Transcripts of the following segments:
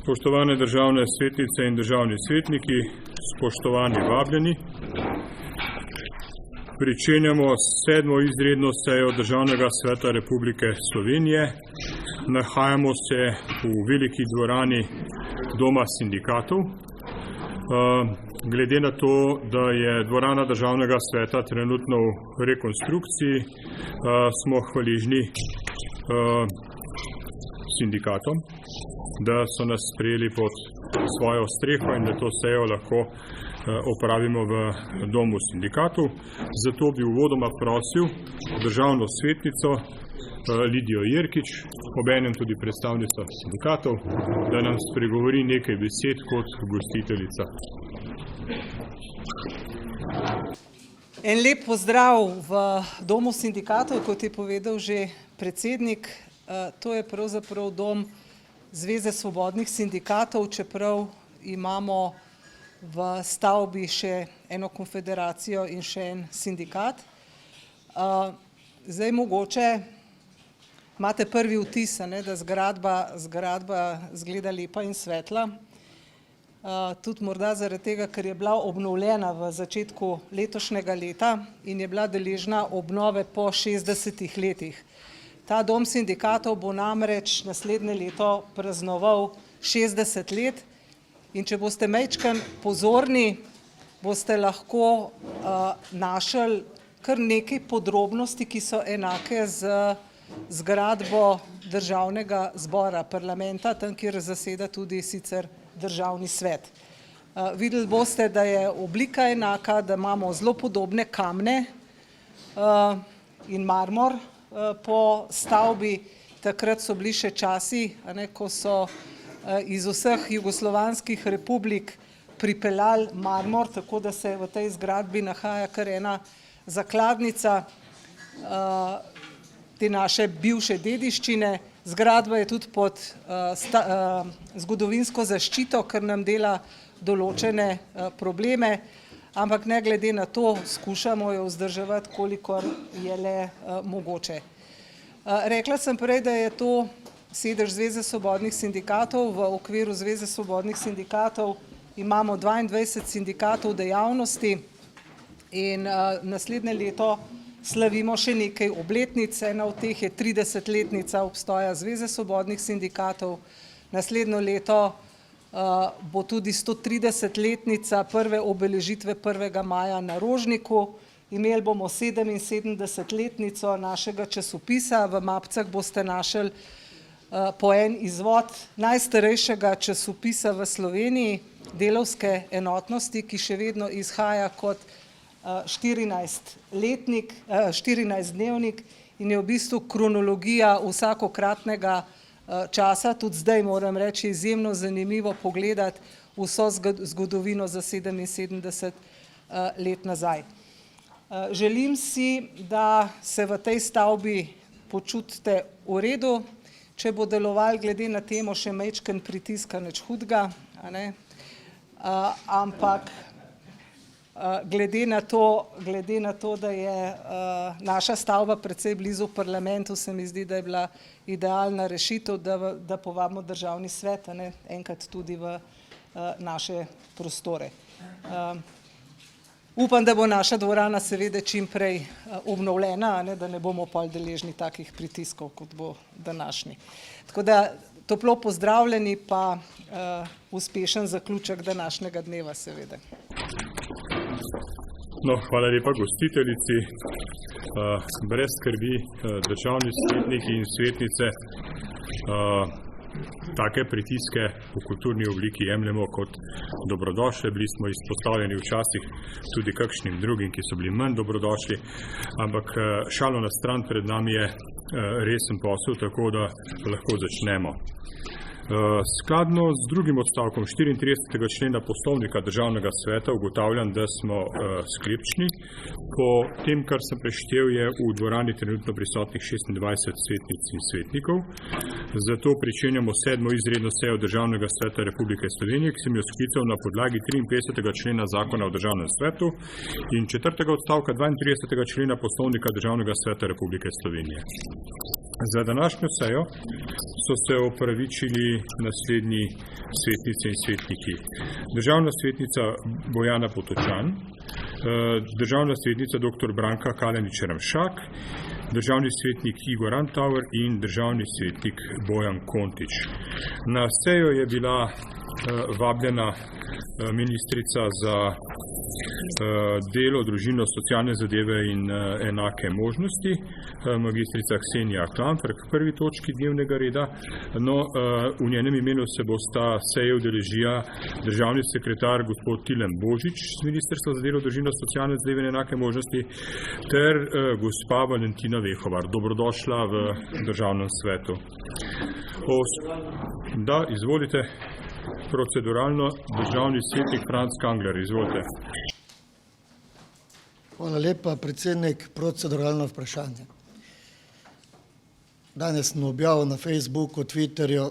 Spoštovane državne svetnice in državni svetniki, spoštovani vabljeni. Pričenjamo 7. izredno sejo Državnega sveta Republike Slovenije. Nahajamo se v veliki dvorani Doma sindikatov. Glede na to, da je dvorana Državnega sveta trenutno v rekonstrukciji, smo hvaležni sindikatom, da so nas sprejeli pod svojo streho in da to sejo lahko opravimo v Domu sindikatov. Zato bi uvodoma prosil državno svetnico Lidijo Jerkič, obenem tudi predstavnico sindikatov, da nam spregovori nekaj besed kot gostiteljica. En lep pozdrav v Domu sindikatov, kot je povedal že predsednik. To je pravzaprav dom Zveze svobodnih sindikatov, čeprav imamo v stavbi še eno konfederacijo in še en sindikat. Zdaj mogoče imate prvi vtis, da zgradba izgleda lepa in svetla. Tudi morda zaradi tega, ker je bila obnovljena v začetku letošnjega leta in je bila deležna obnove po 60 letih. Ta dom sindikatov bo namreč naslednje leto praznoval 60 let in če boste majčkeno pozorni, boste lahko našli kar nekaj podrobnosti, ki so enake z zgradbo Državnega zbora, parlamenta, tam, kjer zaseda tudi sicer Državni svet. Videli boste, da je oblika enaka, da imamo zelo podobne kamne in marmor po stavbi. Takrat so bili še časi, ko so iz vseh jugoslovanskih republik pripeljali marmor, tako da se v tej zgradbi nahaja kar ena zakladnica te naše bivše dediščine. Zgradba je tudi pod zgodovinsko zaščito, ker nam dela določene probleme, ampak ne glede na to skušamo jo vzdrževati, kolikor je le mogoče. Rekla sem prej, da je to sedež Zveze svobodnih sindikatov. V okviru Zveze svobodnih sindikatov imamo 22 sindikatov dejavnosti in naslednje leto slavimo še nekaj obletnic. Ena od teh je 30-letnica obstoja Zveze svobodnih sindikatov. Naslednjo leto bo tudi 130-letnica prve obeležitve 1. maja na Rožniku. Imeli bomo 77-letnico našega časopisa. V mapcah boste našli po en izvod najstarejšega časopisa v Sloveniji, Delavske enotnosti, ki še vedno izhaja kot 14-dnevnik in je v bistvu kronologija vsakokratnega časa. Tudi zdaj moram reči, izjemno zanimivo pogledati vso zgodovino za 77 let nazaj. Želim si, da se v tej stavbi počutite v redu. Če bo deloval glede na temo še majčken pritiska, nič hudega, ampak glede na to, da je naša stavba precej blizu parlamentu, se mi zdi, da je bila idealna rešitev, da povabimo Državni svet enkrat tudi v naše prostore. Upam, da bo naša dvorana seveda čim prej obnovljena, da ne bomo pol deležni takih pritiskov, kot bo današnji. Tako da toplo pozdravljeni, pa uspešen zaključek današnjega dneva seveda. Hvala lepa gostiteljici. Brez skrbi, državni svetniki in svetnice, take pritiske v kulturni obliki jemljemo kot dobrodošle. Bili smo izpostavljeni včasih tudi kakšnim drugim, ki so bili manj dobrodošli, ampak šalo na stran, pred nami je resen posel, tako da lahko začnemo. Skladno z drugim odstavkom 34. člena Poslovnika Državnega sveta ugotavljam, da smo sklepčni. Po tem, kar sem preštel, je v dvorani trenutno prisotnih 26 svetnic in svetnikov. Zato pričenjamo 7. izredno sejo Državnega sveta Republike Slovenije, ki sem jo sklical na podlagi 53. člena Zakona o Državnem svetu in 4. odstavka 32. člena Poslovnika Državnega sveta Republike Slovenije. Za današnjo sejo so se opravičili naslednji svetnice in svetniki. Državna svetnica Bojana Potočan, državna svetnica dr. Branka Kalenić-Ramšak, državni svetnik Igor Antauer in državni svetnik Bojan Kontič. Na sejo je bila vabljena ministrica za delo, družino, socialne zadeve in enake možnosti, magistrica Ksenija Klamfer, k prvi točki dnevnega reda. No, v njenem imenu se bosta seje udeležila državni sekretar gospod Tilen Božič z Ministrstva za delo, družino, socialne zadeve in enake možnosti ter gospa Valentina Vehovar. Dobrodošla v državnem svetu. Da, izvolite. Proceduralno državni svetnik Franc Kangler, izvolite. Hvala lepa, predsednik. Proceduralno vprašanje. Danes sem objavil na Facebooku, Twitterju,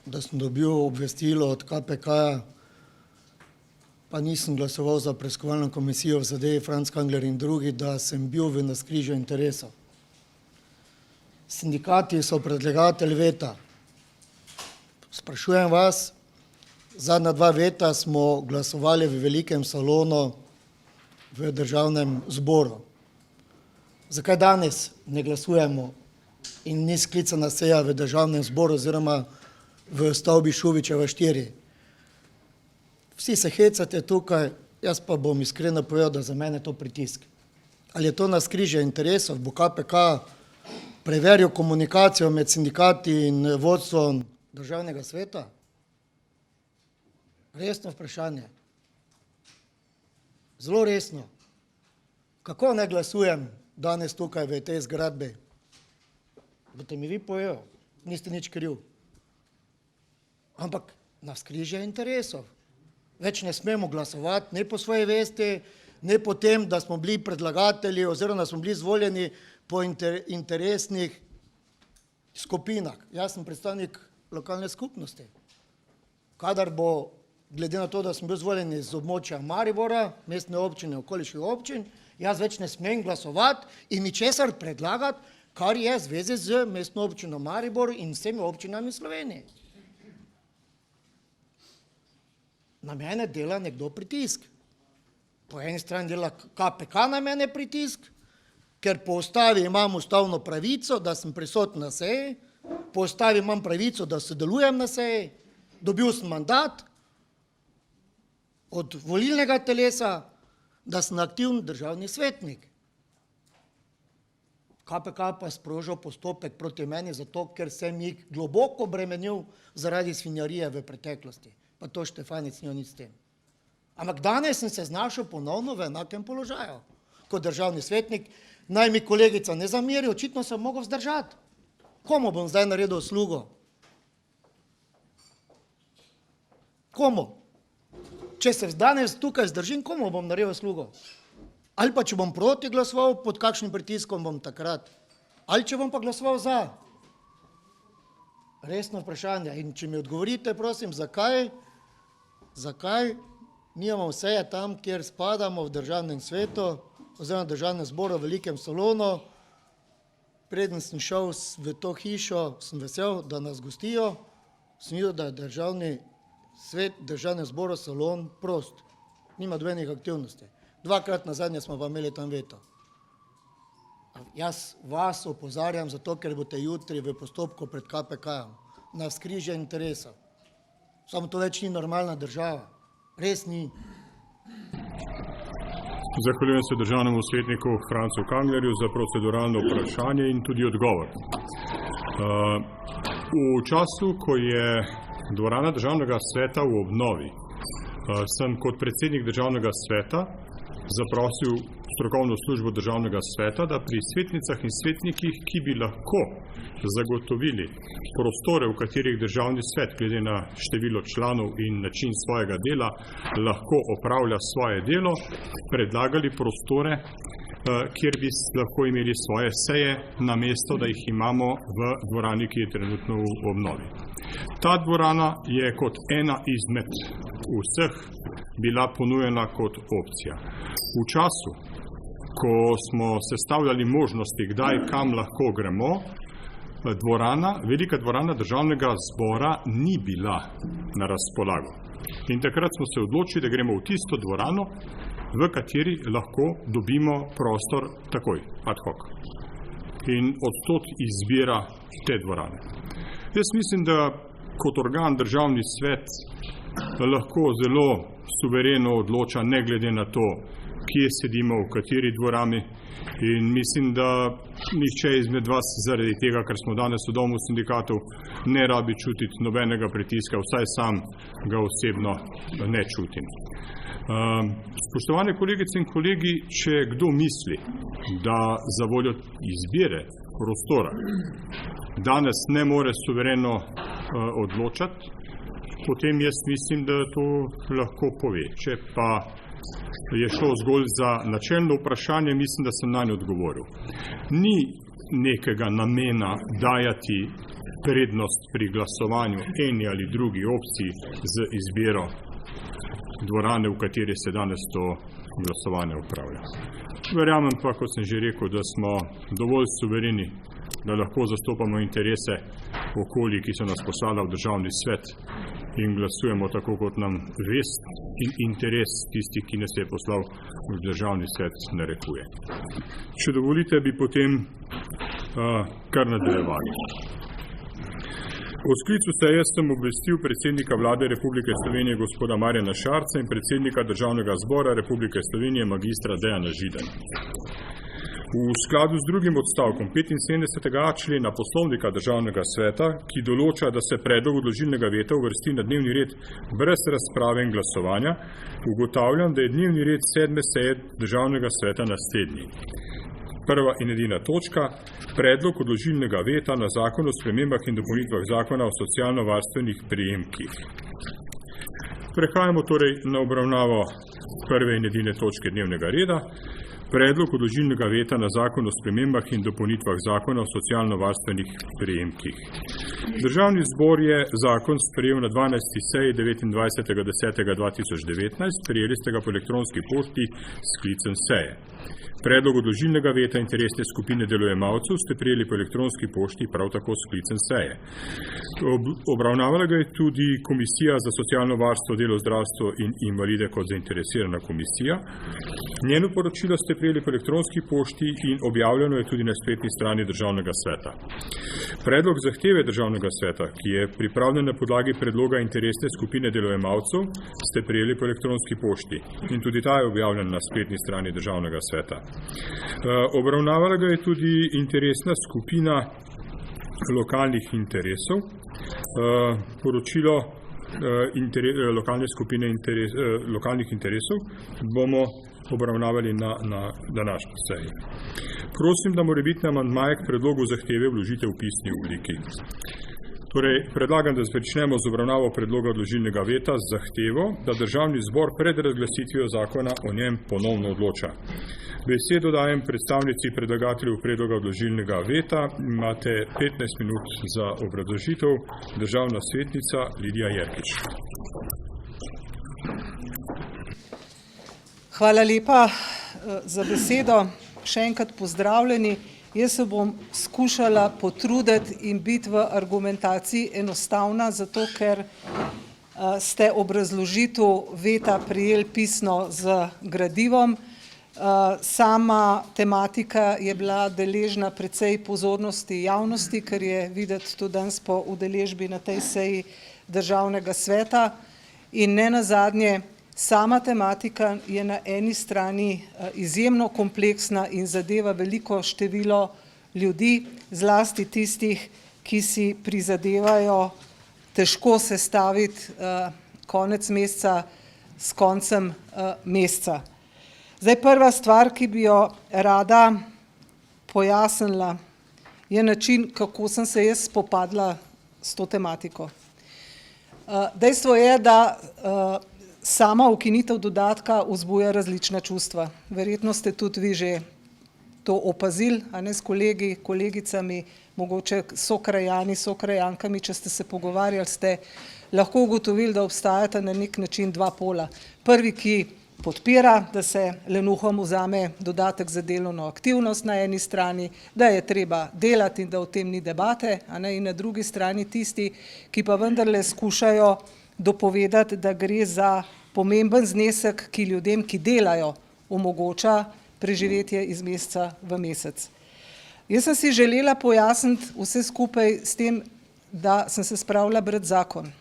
da sem dobil obvestilo od KPK-ja, pa nisem glasoval za preiskovalno komisijo v zadevi Franc Kangler in drugi, da sem bil v navzkrižju interesov. Sindikati so predlagatelji veta. Sprašujem vas, zadnja 2 veta smo glasovali v velikem salonu v državnem zboru. Zakaj danes ne glasujemo in ni sklicana seja v državnem zboru oziroma v stavbi Šubičeva 4? Vsi se hecate tukaj, jaz pa bom iskreno povedal, da za mene je to pritisk. Ali je to navzkrižje interesov? Bo KPK preveril komunikacijo med sindikati in vodstvom državnega sveta? Resno vprašanje. Zelo resno. Kako ne glasujem danes tukaj v tej zgradbi? Boste mi vi povedali, niste nič kriv. Ampak navzkrižje interesov. Več ne smemo glasovati, ne po svoji vesti, ne po tem, da smo bili predlagatelji oziroma da smo bili izvoljeni po interesnih skupinah. Jaz sem predstavnik lokalne skupnosti. Kadar bo, glede na to, da sem bil izvoljen iz območja Maribora, mestne občine, okoliških občin, jaz več ne smem glasovati in ničesar predlagati, kar je v zvezi z mestno občino Maribor in vsemi občinami v Sloveniji. Na mene dela nekdo pritisk. Po eni strani dela KPK na mene pritisk, ker po ustavi imam ustavno pravico, da sem prisoten na seji, po ustavi imam pravico, da sodelujem na seji, dobil sem mandat od volilnega telesa, da sem aktivni državni svetnik. KPK pa je sprožil postopek proti meni zato, ker sem jih globoko bremenil zaradi svinjarije v preteklosti. Pa to Štefanec ni nič s tem. Ampak danes sem se znašel ponovno v enakem položaju kot državni svetnik. Naj mi kolegica ne zameri, očitno sem mogel vzdržati. Komu bom zdaj naredil uslugo? Komu? Če se danes tukaj zdržim, komu bom naredil uslugo? Ali pa če bom proti glasoval, pod kakšnim pritiskom bom takrat? Ali če bom pa glasoval za? Resno vprašanje. In če mi odgovorite, prosim, zakaj nimamo seje tam, kjer spadamo v državnem svetu oziroma državnem zboru v velikem salonu. Preden sem šel v to hišo, sem vesel, da nas gostijo. Sem videl, da je državni svet, državnem zboru salon prost. Nima dobenih aktivnosti. 2krat nazadnje smo pa imeli tam veto. Jaz vas opozarjam zato, ker boste jutri v postopku pred KPK-jem navzkrižje interesov. Samo to več ni normalna država. Res ni. Zahvaljujem se državnemu svetniku Francu Kanglerju za proceduralno vprašanje in tudi odgovor. V času, ko je dvorana državnega sveta v obnovi, sem kot predsednik državnega sveta zaprosil strokovno službo državnega sveta, da pri svetnicah in svetnikih, ki bi lahko zagotovili prostore, v katerih državni svet, glede na število članov in način svojega dela, lahko opravlja svoje delo, predlagali prostore, kjer bi lahko imeli svoje seje, namesto da jih imamo v dvorani, ki je trenutno v obnovi. Ta dvorana je kot ena izmed vseh bila ponujena kot opcija. V času, ko smo sestavljali možnosti, kdaj kam lahko gremo, velika dvorana državnega zbora ni bila na razpolago. In takrat smo se odločili, da gremo v tisto dvorano, v kateri lahko dobimo prostor takoj, ad hoc. In odtot izbira te dvorane. Jaz mislim, da kot organ državni svet lahko zelo suvereno odloča, ne glede na to, kje sedimo, v kateri dvorani. In mislim, da nihče izmed vas zaradi tega, ker smo danes v domu sindikatov, ne rabi čutiti nobenega pritiska, vsaj sam ga osebno ne čutim. Spoštovane kolegice in kolegi, če kdo misli, da za voljo izbire prostora danes ne more suvereno odločati, potem jaz mislim, da to lahko pove. Če pa je šlo zgolj za načelno vprašanje, mislim, da sem nanj odgovoril. Ni nekega namena dajati prednost pri glasovanju eni ali drugi opciji z izbiro dvorane, v kateri se danes to glasovanje upravlja. Verjamem pa, kot sem že rekel, da smo dovolj suvereni, da lahko zastopamo interese okolij, ki so nas poslala v državni svet in glasujemo tako, kot nam vest in interes tistih, ki nas je poslal v državni svet, narekuje. Če dovolite, bi potem kar nadaljevali. O sklicu seje sem obvestil predsednika Vlade Republike Slovenije gospoda Marjana Šarca in predsednika Državnega zbora Republike Slovenije magistra Dejana Židana. V skladu z drugim odstavkom 75. člena Poslovnika Državnega sveta, ki določa, da se predlog odložilnega veta uvrsti na dnevni red brez razprave in glasovanja, ugotavljam, da je dnevni red 7. seje Državnega sveta naslednji. Prva in edina točka, predlog odložilnega veta na zakon o spremembah in dopolnitvah zakona o socialno-varstvenih prejemkih. Prehajamo torej na obravnavo prve in edine točke dnevnega reda. Predlog odložilnega veta na zakon o spremembah in dopolnitvah zakona o socialno-varstvenih prejemkih. Državni zbor je zakon sprejel na 12. seji 29.10.2019, prejeli ste ga po elektronski pošti s sklicem seje. Predlog odložilnega veta interesne skupine delojemalcev ste prejeli po elektronski pošti prav tako s sklicem seje. Obravnavala ga je tudi Komisija za socialno varstvo, delo, zdravstvo in invalide kot zainteresirana komisija. Njeno poročilo ste prejeli po elektronski pošti in objavljeno je tudi na spletni strani Državnega sveta. Predlog zahteve Državnega sveta, ki je pripravljen na podlagi predloga interesne skupine delojemalcev, ste prejeli po elektronski pošti in tudi ta je objavljen na spletni strani Državnega sveta. Obravnavala ga je tudi interesna skupina lokalnih interesov. Poročilo lokalne skupine lokalnih interesov bomo obravnavali na današnji seji. Prosim, da morebitne amandmaje k predlogu zahteve vložite v pisni obliki. Torej, predlagam, da začnemo z obravnavo predloga odložilnega veta z zahtevo, da Državni zbor pred razglasitvijo zakona o njem ponovno odloča. Besedo dajem predstavnici predlagateljev predloga odložilnega veta. Imate 15 minut za obrazložitev. Državna svetnica Lidija Jerkič. Hvala lepa za besedo. Še enkrat pozdravljeni. Jaz se bom skušala potruditi in biti v argumentaciji enostavna, zato ker ste obrazložitev veta prejeli pisno z gradivom. Sama tematika je bila deležna precej pozornosti javnosti, ker je videti tudi danes po udeležbi na tej seji Državnega sveta. In nenazadnje, sama tematika je na eni strani izjemno kompleksna in zadeva veliko število ljudi, zlasti tistih, ki si prizadevajo težko sestaviti konec meseca s koncem meseca. Zdaj, prva stvar, ki bi jo rada pojasnila, je način, kako sem se jaz spopadla s to tematiko. Dejstvo je, da sama ukinitev dodatka vzbuja različna čustva. Verjetno ste tudi vi že to opazili, a ne, s kolegi, kolegicami, mogoče sokrajani, sokrajankami, če ste se pogovarjali, ste lahko ugotovili, da obstajata na nek način dva pola. Prvi, ki podpira, da se lenuhom vzame dodatek za delovno aktivnost na eni strani, da je treba delati in da o tem ni debate, in na drugi strani tisti, ki pa vendarle skušajo dopovedati, da gre za pomemben znesek, ki ljudem, ki delajo, omogoča preživetje iz meseca v mesec. Jaz sem si želela pojasniti vse skupaj s tem, da sem se spravila brati zakon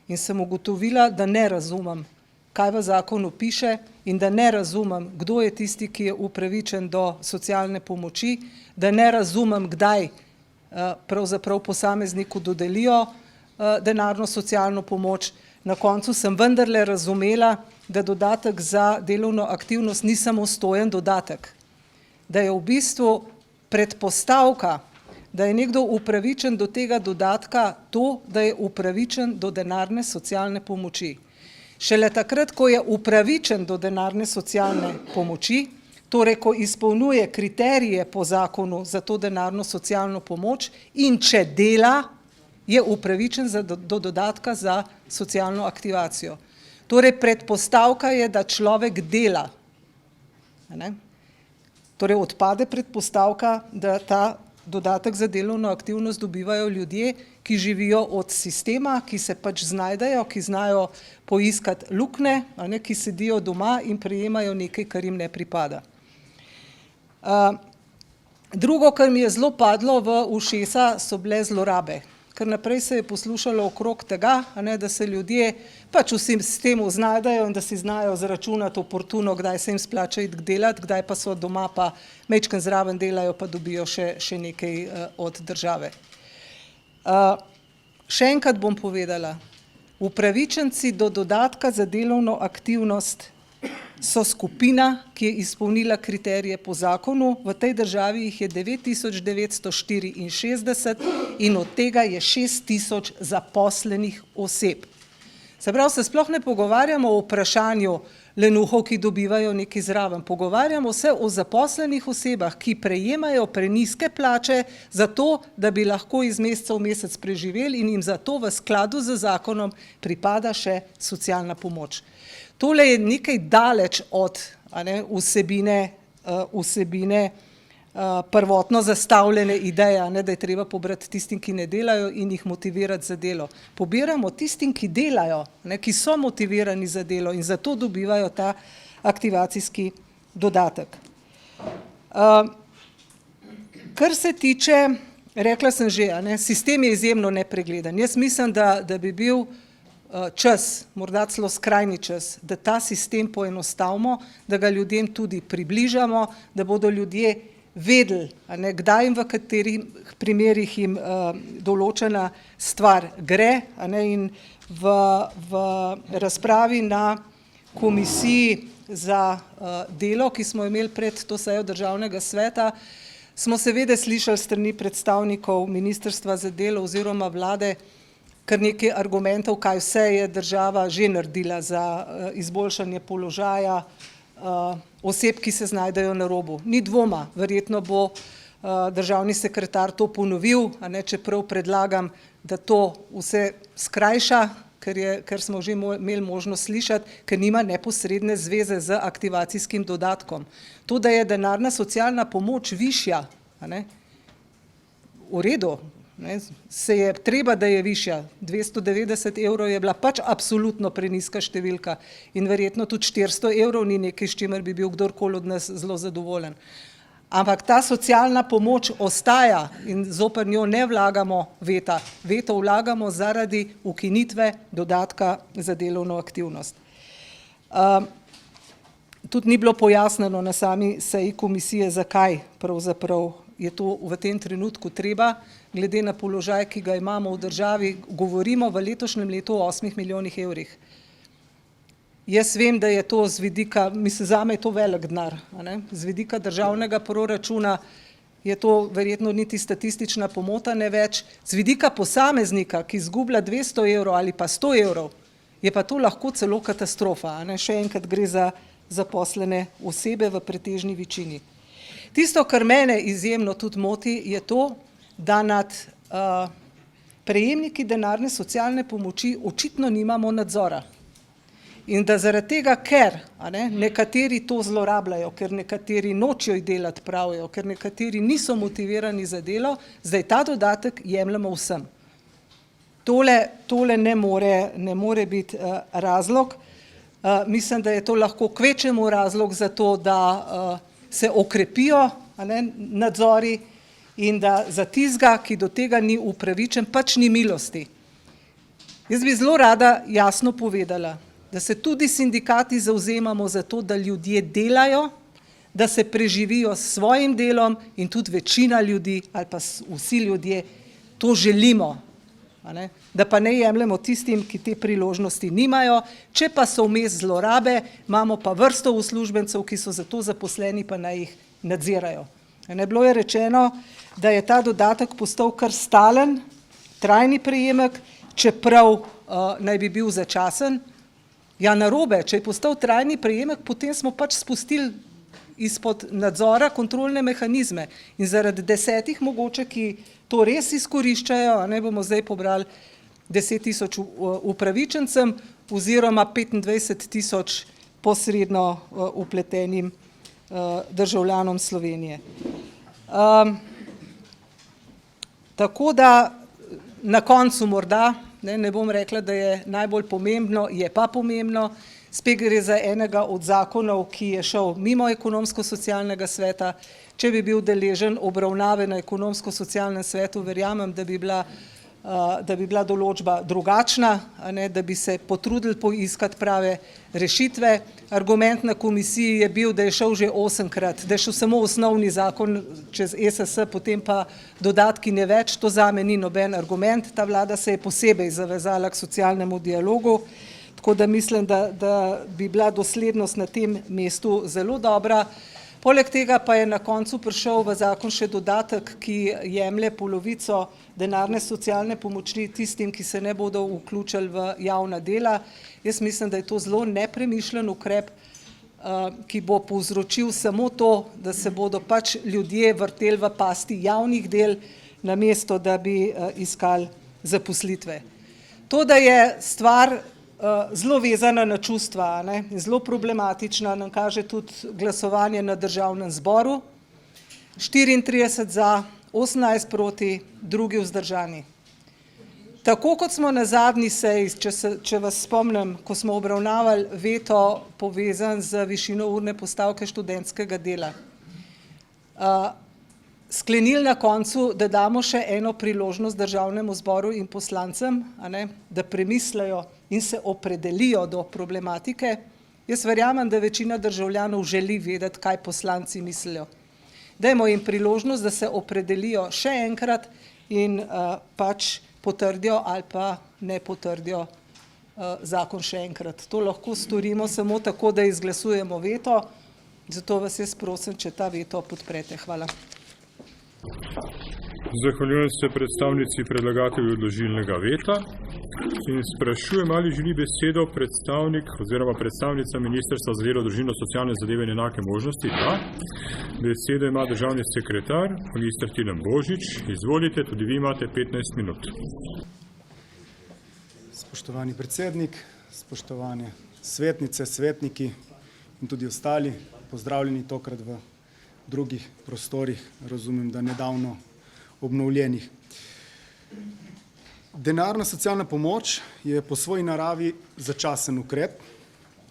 in sem ugotovila, da ne razumem, kaj v zakonu piše in da ne razumem, kdo je tisti, ki je upravičen do socialne pomoči, da ne razumem, kdaj pravzaprav posamezniku dodelijo denarno socialno pomoč. Na koncu sem vendarle razumela, da dodatek za delovno aktivnost ni samostojen dodatek, da je v bistvu predpostavka, da je nekdo upravičen do tega dodatka to, da je upravičen do denarne socialne pomoči. Šele takrat, ko je upravičen do denarne socialne pomoči, torej ko izpolnjuje kriterije po zakonu za to denarno socialno pomoč in če dela, je upravičen do dodatka za socialno aktivacijo. Torej predpostavka je, da človek dela. Torej odpade predpostavka, da ta dodatek za delovno aktivnost dobivajo ljudje, ki živijo od sistema, ki se pač znajdejo, ki znajo poiskati luknje, ki sedijo doma in prejemajo nekaj, kar jim ne pripada. Drugo, kar mi je zelo padlo v ušesa, so bile zlorabe. Kar naprej se je poslušalo okrog tega, da se ljudje pač vsi s tem znajdejo in da si znajo zaračunati oportuno, kdaj se jim splača iti delati, kdaj pa so doma pa majčkeno zraven delajo pa dobijo še nekaj od države. Še enkrat bom povedala, upravičenci do dodatka za delovno aktivnost so skupina, ki je izpolnila kriterije po zakonu, v tej državi jih je 9964 in od tega je 6000 zaposlenih oseb. Se pravi, se sploh ne pogovarjamo o vprašanju lenuhov, ki dobivajo nekaj zraven, pogovarjamo se o zaposlenih osebah, ki prejemajo prenizke plače zato, da bi lahko iz meseca v mesec preživeli in jim zato v skladu z zakonom pripada še socialna pomoč. Tole je nekaj daleč od vsebine prvotno zastavljene ideje, da je treba pobrati tistim, ki ne delajo in jih motivirati za delo. Pobiramo tistim, ki delajo, ki so motivirani za delo in zato dobivajo ta aktivacijski dodatek. Kar se tiče, rekla sem že, sistem je izjemno nepregleden. Jaz mislim, da bi bil čas, morda celo skrajni čas, da ta sistem poenostavimo, da ga ljudem tudi približamo, da bodo ljudje vedeli, kdaj in v katerih primerih jim določena stvar gre. In v razpravi na komisiji za delo, ki smo imeli pred to sejo Državnega sveta, smo seveda slišali strani predstavnikov Ministrstva za delo oziroma vlade kar nekaj argumentov, kaj vse je država že naredila za izboljšanje položaja oseb, ki se znajdejo na robu. Ni dvoma, verjetno bo državni sekretar to ponovil, čeprav predlagam, da to vse skrajša, ker smo že imeli možnost slišati, ker nima neposredne zveze z aktivacijskim dodatkom. To, da je denarna socialna pomoč višja, v redu, se je treba, da je višja. 290 evrov je bila pač absolutno prenizka številka in verjetno tudi 400 evrov ni nekaj, s čimer bi bil kdorkoli od nas zelo zadovoljen. Ampak ta socialna pomoč ostaja in zoper njo ne vlagamo veta. Veto vlagamo zaradi ukinitve dodatka za delovno aktivnost. Tudi ni bilo pojasneno na sami seji komisije, zakaj pravzaprav je to v tem trenutku treba, glede na položaj, ki ga imamo v državi, govorimo v letošnjem letu o 8 milijonih evrih. Jaz vem, da je to z vidika, mislim, zame je to velik denar, z vidika državnega proračuna je to verjetno niti statistična pomota ne več, z vidika posameznika, ki izgublja 200 evrov ali pa 100 evrov, je pa to lahko celo katastrofa. Še enkrat gre za zaposlene osebe v pretežni večini. Tisto, kar mene izjemno tudi moti, je to, da nad prejemniki denarne socialne pomoči očitno nimamo nadzora. In da zaradi tega, ker nekateri to zlorabljajo, ker nekateri nočejo delati, pravijo, ker nekateri niso motivirani za delo, zdaj ta dodatek jemljemo vsem. Tole ne more biti razlog. Mislim, da je to lahko kvečjemu razlog za to, da se okrepijo nadzori in da za tistega, ki do tega ni upravičen, pač ni milosti. Jaz bi zelo rada jasno povedala, da se tudi sindikati zavzemamo za to, da ljudje delajo, da se preživijo s svojim delom in tudi večina ljudi ali pa vsi ljudje to želimo. Da pa ne jemljemo tistim, ki te priložnosti nimajo, če pa so vmes zlorabe, imamo pa vrsto uslužbencev, ki so za to zaposleni, pa naj jih nadzirajo. Bilo je rečeno, da je ta dodatek postal kar stalen, trajni prejemek, čeprav naj bi bil začasen. Ja, narobe, če je postal trajni prejemek, potem smo pač spustili izpod nadzora kontrolne mehanizme in zaradi 10 mogoče, ki to res izkoriščajo, bomo zdaj pobrali 10 000 upravičencem oziroma 25 000 posredno vpletenim državljanom Slovenije. Tako da na koncu morda, ne bom rekla, da je najbolj pomembno, je pa pomembno, spet gre za enega od zakonov, ki je šel mimo ekonomsko-socialnega sveta. Če bi bil deležen obravnave na ekonomsko-socialnem svetu, verjamem, da bi bila določba drugačna, da bi se potrudili poiskati prave rešitve. Argument na komisiji je bil, da je šel že 8-krat, da je šel samo osnovni zakon čez ESS, potem pa dodatki ne več. To zame ni noben argument. Ta vlada se je posebej zavezala k socialnemu dialogu. Tako da mislim, da bi bila doslednost na tem mestu zelo dobra. Poleg tega pa je na koncu prišel v zakon še dodatek, ki jemlje polovico denarne socialne pomoči tistim, ki se ne bodo vključili v javna dela. Jaz mislim, da je to zelo nepremišljen ukrep, ki bo povzročil samo to, da se bodo pač ljudje vrteli v pasti javnih del, namesto da bi iskali zaposlitve. To, da je stvar zelo vezana na čustva, zelo problematična, nam kaže tudi glasovanje na državnem zboru. 34 za, 18 proti, drugi vzdržani. Tako kot smo na zadnji seji, če vas spomnim, ko smo obravnavali veto povezan z višino urne postavke študentskega dela, sklenili na koncu, da damo še eno priložnost državnemu zboru in poslancem, da premislejo in se opredelijo do problematike. Jaz verjamem, da večina državljanov želi vedeti, kaj poslanci mislijo. Dajmo jim priložnost, da se opredelijo še enkrat in pač potrdijo ali pa ne potrdijo zakon še enkrat. To lahko storimo samo tako, da izglasujemo veto, zato vas jaz prosim, če ta veto podprete. Hvala. Zahvaljujem se predstavnici predlagatelju odložilnega veta in sprašujem, ali želi besedo predstavnik oziroma predstavnica Ministrstva za delo, družino, socialne zadeve in enake možnosti. Da. Besedo ima državni sekretar, magister Tilen Božič. Izvolite, tudi vi imate 15 minut. Spoštovani predsednik, spoštovane svetnice, svetniki in tudi ostali, pozdravljeni tokrat v drugih prostorih, razumem, da nedavno obnovljenih. Denarna socialna pomoč je po svoji naravi začasen ukrep,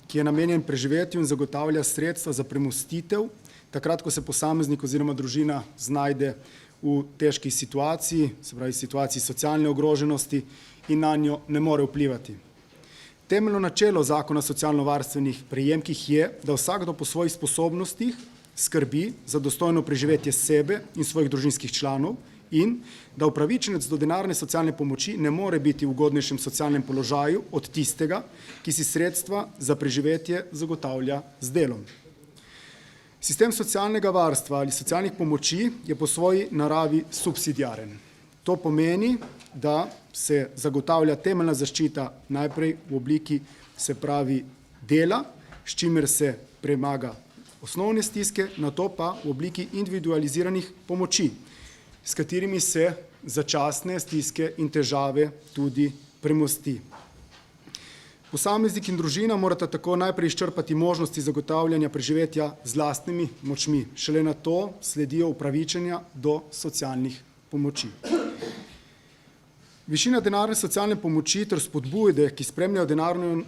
ki je namenjen preživetju in zagotavlja sredstva za premostitev, takrat, ko se posameznik oziroma družina znajde v težki situaciji, se pravi situaciji socialne ogroženosti in na njo ne more vplivati. Temeljno načelo zakona o socialno-varstvenih prejemkih je, da vsakdo po svojih sposobnostih skrbi za dostojno preživetje sebe in svojih družinskih članov in da upravičenec do denarne socialne pomoči ne more biti v ugodnejšem socialnem položaju od tistega, ki si sredstva za preživetje zagotavlja z delom. Sistem socialnega varstva ali socialnih pomoči je po svoji naravi subsidiaren. To pomeni, da se zagotavlja temeljna zaščita najprej v obliki, se pravi, dela, s čimer se premaga osnovne stiske, nato pa v obliki individualiziranih pomoči, s katerimi se začasne stiske in težave tudi premosti. Posameznik in družina morata tako najprej izčrpati možnosti zagotavljanja preživetja z lastnimi močmi. Šele na to sledijo upravičenja do socialnih pomoči. Višina denarne socialne pomoči ter spodbude, ki spremljajo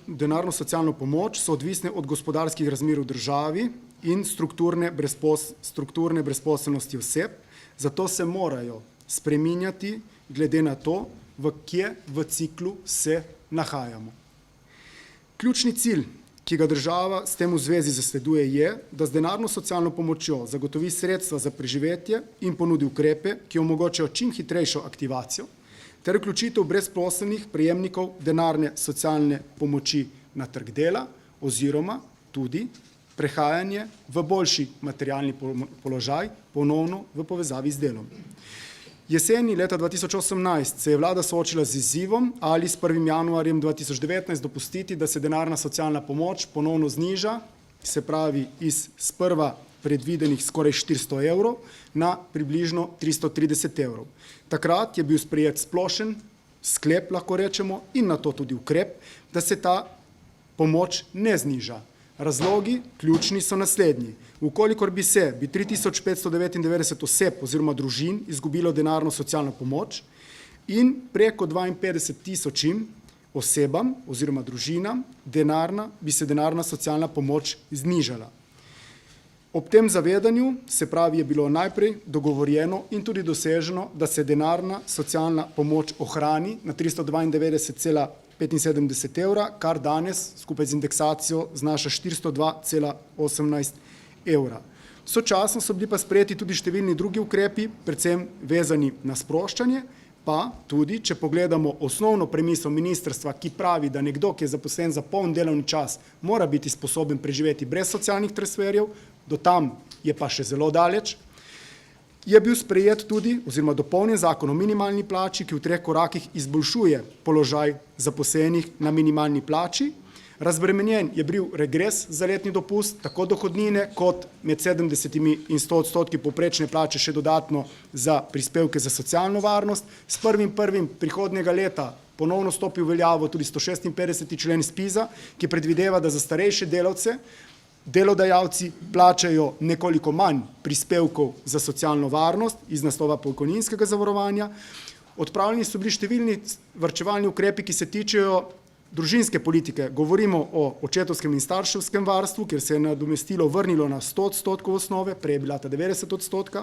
denarno socialno pomoč, so odvisne od gospodarskih razmer v državi in strukturne brezposelnosti oseb, zato se morajo spreminjati glede na to, kje v ciklu se nahajamo. Ključni cilj, ki ga država s tem v zvezi zasleduje, je, da z denarno socialno pomočjo zagotovi sredstva za preživetje in ponudi ukrepe, ki omogočajo čim hitrejšo aktivacijo ter vključitev brezposelnih prejemnikov denarne socialne pomoči na trg dela oziroma tudi prehajanje v boljši materialni položaj ponovno v povezavi z delom. Jeseni leta 2018 se je vlada soočila z izzivom, ali s 1. januarjem 2019 dopustiti, da se denarna socialna pomoč ponovno zniža, se pravi iz sprva predvidenih skoraj 400 evrov na približno 330 evrov. Takrat je bil sprejet splošen sklep, lahko rečemo, in na to tudi ukrep, da se ta pomoč ne zniža. Razlogi ključni so naslednji. Ukolikor bi 3599 oseb oziroma družin izgubilo denarno socialno pomoč in preko 52 000 osebam oziroma družinam bi se denarna socialna pomoč znižala. Ob tem zavedanju, se pravi, je bilo najprej dogovorjeno in tudi doseženo, da se denarna socialna pomoč ohrani na 392,75 evra, kar danes skupaj z indeksacijo znaša 402,18 evra. Sočasno so bili pa sprejeti tudi številni drugi ukrepi, predvsem vezani na sproščanje, pa tudi, če pogledamo osnovno premiso ministrstva, ki pravi, da nekdo, ki je zaposlen za poln delovni čas, mora biti sposoben preživeti brez socialnih transferjev, do tam je pa še zelo daleč, je bil sprejet tudi oziroma dopolnjen zakon o minimalni plači, ki v 3 korakih izboljšuje položaj zaposlenih na minimalni plači. Razbremenjen je bil regres za letni dopust, tako dohodnine kot med 70 in 100% povprečne plače še dodatno za prispevke za socialno varnost. S 1.1. prihodnjega leta ponovno stopi v veljavo tudi 156. člen ZPIZ-a, ki predvideva, da za starejše delavce delodajalci plačajo nekoliko manj prispevkov za socialno varnost iz naslova pokojninskega zavarovanja. Odpravljeni so bili številni varčevalni ukrepi, ki se tičejo družinske politike. Govorimo o očetovskem in starševskem varstvu, kjer se je nadomestilo vrnilo na 100% osnove, prej je bila ta 90%.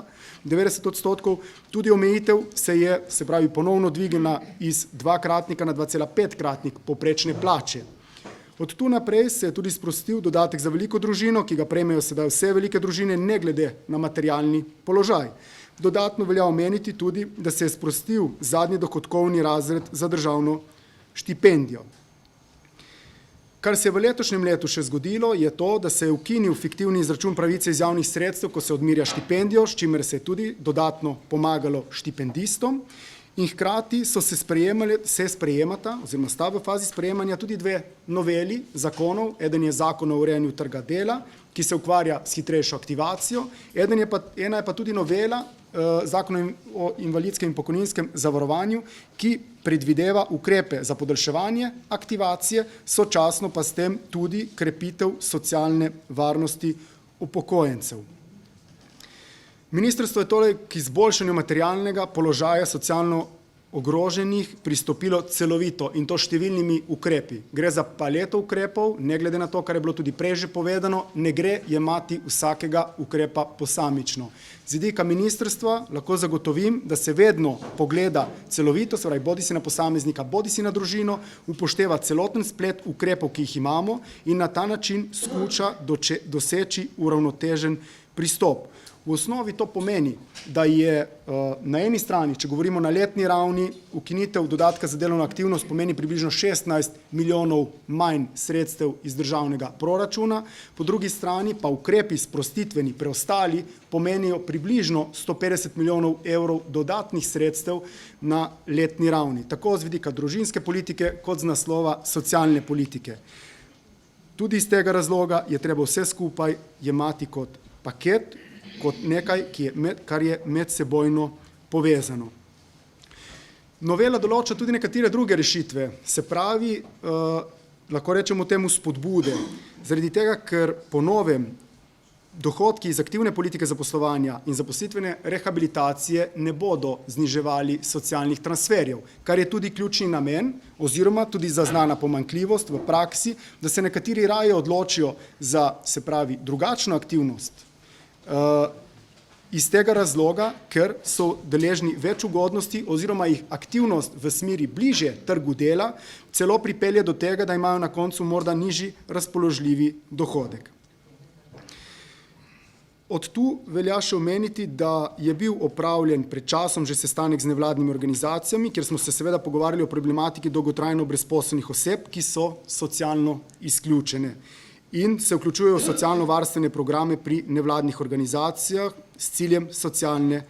Tudi omejitev se pravi ponovno dvignila iz 2-kratnika na 2,5-kratnik povprečne plače. Od tu naprej se je tudi sprostil dodatek za veliko družino, ki ga prejmejo sedaj vse velike družine, ne glede na materialni položaj. Dodatno velja omeniti tudi, da se je sprostil zadnji dohodkovni razred za državno štipendijo. Kar se je v letošnjem letu še zgodilo, je to, da se je ukinil fiktivni izračun pravice iz javnih sredstev, ko se odmerja štipendijo, s čimer se je tudi dodatno pomagalo štipendistom. In hkrati se sprejemata, oziroma sta v fazi sprejemanja tudi 2 noveli zakonov. Eden je zakon o urejanju trga dela, ki se ukvarja s hitrejšo aktivacijo, ena je pa tudi novela zakona o invalidskem in pokojninskem zavarovanju, ki predvideva ukrepe za podaljševanje aktivacije, sočasno pa s tem tudi krepitev socialne varnosti upokojencev. Ministrstvo je torej k izboljšanju materialnega položaja socialno ogroženih pristopilo celovito in to številnimi ukrepi. Gre za paleto ukrepov, ne glede na to, kar je bilo tudi prej že povedano, ne gre jemati vsakega ukrepa posamično. Z vidika ministrstva lahko zagotovim, da se vedno pogleda celovito, se pravi bodisi na posameznika, bodisi na družino, upošteva celoten splet ukrepov, ki jih imamo in na ta način skuša doseči uravnotežen pristop. V osnovi to pomeni, da je na eni strani, če govorimo na letni ravni, ukinitev dodatka za delovno aktivnost pomeni približno 16 milijonov manj sredstev iz državnega proračuna, po drugi strani pa ukrepi sprostitveni preostali pomenijo približno 150 milijonov evrov dodatnih sredstev na letni ravni, tako z vidika družinske politike kot z naslova socialne politike. Tudi iz tega razloga je treba vse skupaj jemati kot paket, kot nekaj, kar je medsebojno povezano. Novela določa tudi nekatere druge rešitve, se pravi, lahko rečemo temu spodbude, zaradi tega, ker po novem dohodki iz aktivne politike zaposlovanja in zaposlitvene rehabilitacije ne bodo zniževali socialnih transferjev, kar je tudi ključni namen oziroma tudi zaznana pomanjkljivost v praksi, da se nekateri raje odločijo za, se pravi, drugačno aktivnost. Iz tega razloga, ker so deležni več ugodnosti oziroma jih aktivnost v smeri bliže trgu dela celo pripelje do tega, da imajo na koncu morda nižji razpoložljivi dohodek. Od tu velja še omeniti, da je bil opravljen pred časom že sestanek z nevladnimi organizacijami, kjer smo se seveda pogovarjali o problematiki dolgotrajno brezposelnih oseb, ki so socialno izključene in se vključujejo v socialno-varstvene programe pri nevladnih organizacijah s ciljem socialne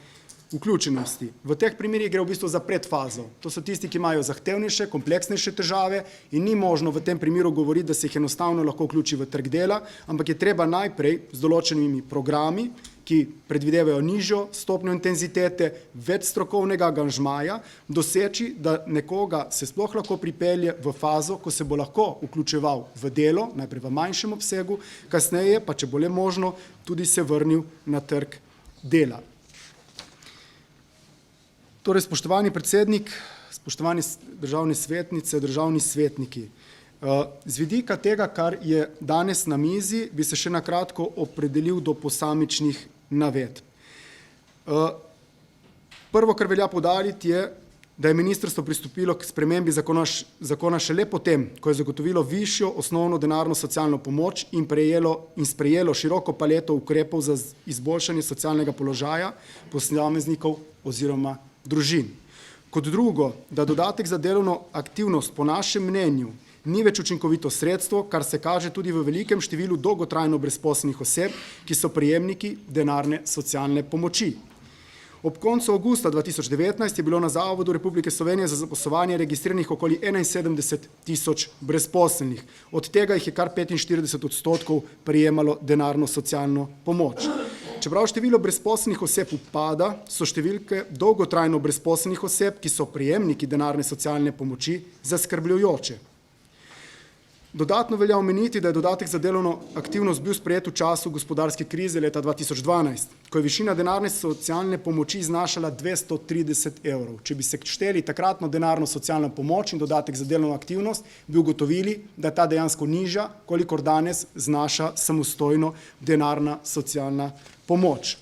vključenosti. V teh primerih gre v bistvu za predfazo. To so tisti, ki imajo zahtevnejše, kompleksnejše težave in ni možno v tem primeru govoriti, da se jih enostavno lahko vključi v trg dela, ampak je treba najprej z določenimi programi, ki predvidevajo nižjo stopnjo intenzitete, več strokovnega angažmaja, doseči, da nekoga se sploh lahko pripelje v fazo, ko se bo lahko vključeval v delo, najprej v manjšem obsegu, kasneje pa, če bo le možno, tudi se vrnil na trg dela. Torej, spoštovani predsednik, spoštovani državne svetnice, državni svetniki, z vidika tega, kar je danes na mizi, bi se še na kratko opredelil do posamičnih navedb. Prvo, kar velja poudariti, je, da je ministrstvo pristopilo k spremembi zakona šele potem, ko je zagotovilo višjo osnovno denarno socialno pomoč in sprejelo široko paleto ukrepov za izboljšanje socialnega položaja posameznikov oziroma družin. Kot drugo, da dodatek za delovno aktivnost po našem mnenju ni več učinkovito sredstvo, kar se kaže tudi v velikem številu dolgotrajno brezposelnih oseb, ki so prejemniki denarne socialne pomoči. Ob koncu avgusta 2019 je bilo na Zavodu Republike Slovenije za zaposlovanje registriranih okoli 71.000 brezposelnih. Od tega jih je kar 45% prejemalo denarno socialno pomoč. Čeprav število brezposelnih oseb upada, so številke dolgotrajno brezposelnih oseb, ki so prejemniki denarne socialne pomoči, zaskrbljujoče. Dodatno velja omeniti, da je dodatek za delovno aktivnost bil sprejet v času gospodarske krize leta 2012, ko je višina denarne socialne pomoči znašala 230 evrov. Če bi se šteli takratno denarno socialno pomoč in dodatek za delovno aktivnost, bi ugotovili, da je ta dejansko nižja, kolikor danes znaša samostojno denarna socialna pomoč.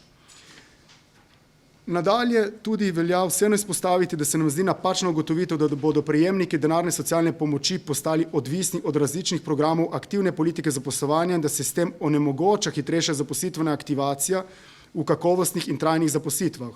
Nadalje tudi velja vseeno izpostaviti, da se nam zdi napačna ugotovitev, da bodo prejemniki denarne socialne pomoči postali odvisni od različnih programov aktivne politike zaposlovanja in da se s tem onemogoča hitrejša zaposlitvena aktivacija v kakovostnih in trajnih zaposlitvah.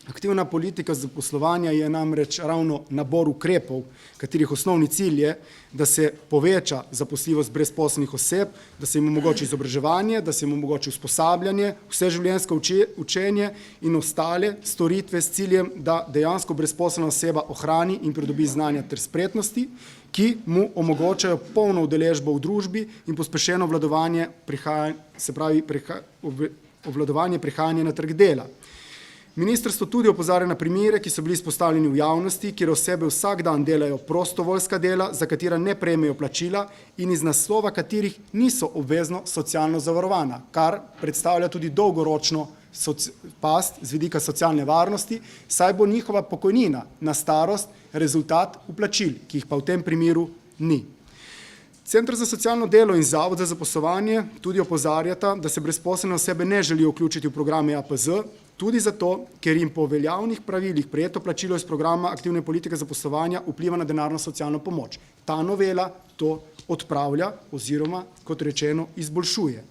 Aktivna politika zaposlovanja je namreč ravno nabor ukrepov, katerih osnovni cilj je, da se poveča zaposljivost brezposelnih oseb, da se jim omogoči izobraževanje, da se jim omogoči usposabljanje, vseživljenjsko učenje in ostale storitve s ciljem, da dejansko brezposelna oseba ohrani in pridobi znanja ter spretnosti, ki mu omogočajo polno udeležbo v družbi in pospešeno obvladovanje prihajanja na trg dela. Ministrstvo tudi opozarja na primere, ki so bili izpostavljeni v javnosti, kjer osebe vsak dan delajo prostovoljska dela, za katera ne prejmejo plačila in iz naslova katerih niso obvezno socialno zavarovana, kar predstavlja tudi dolgoročno past z vidika socialne varnosti, saj bo njihova pokojnina na starost rezultat vplačil, ki jih pa v tem primeru ni. Center za socialno delo in Zavod za zaposlovanje tudi opozarjata, da se brezposelne osebe ne želijo vključiti v programe APZ, tudi zato, ker jim po veljavnih pravilih prejeto plačilo iz programa aktivne politike zaposlovanja vpliva na denarno socialno pomoč. Ta novela to odpravlja oziroma, kot rečeno, izboljšuje.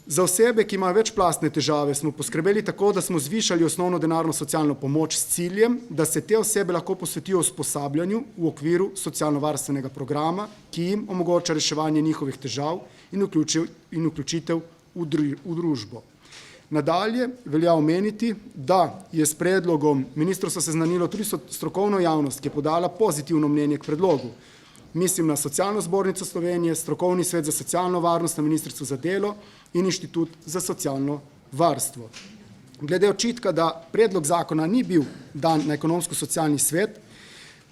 Za osebe, ki imajo večplastne težave, smo poskrbeli tako, da smo zvišali osnovno denarno socialno pomoč s ciljem, da se te osebe lahko posvetijo usposabljanju v okviru socialno-varstvenega programa, ki jim omogoča reševanje njihovih težav in vključitev v družbo. Nadalje velja omeniti, da je s predlogom ministrstvo seznanilo tudi strokovno javnost, ki je podala pozitivno mnenje k predlogu. Mislim na Socialno zbornico Slovenije, Strokovni svet za socialno varnost na Ministrstvu za delo in Inštitut za socialno varstvo. Glede očitka, da predlog zakona ni bil dan na Ekonomsko-socialni svet,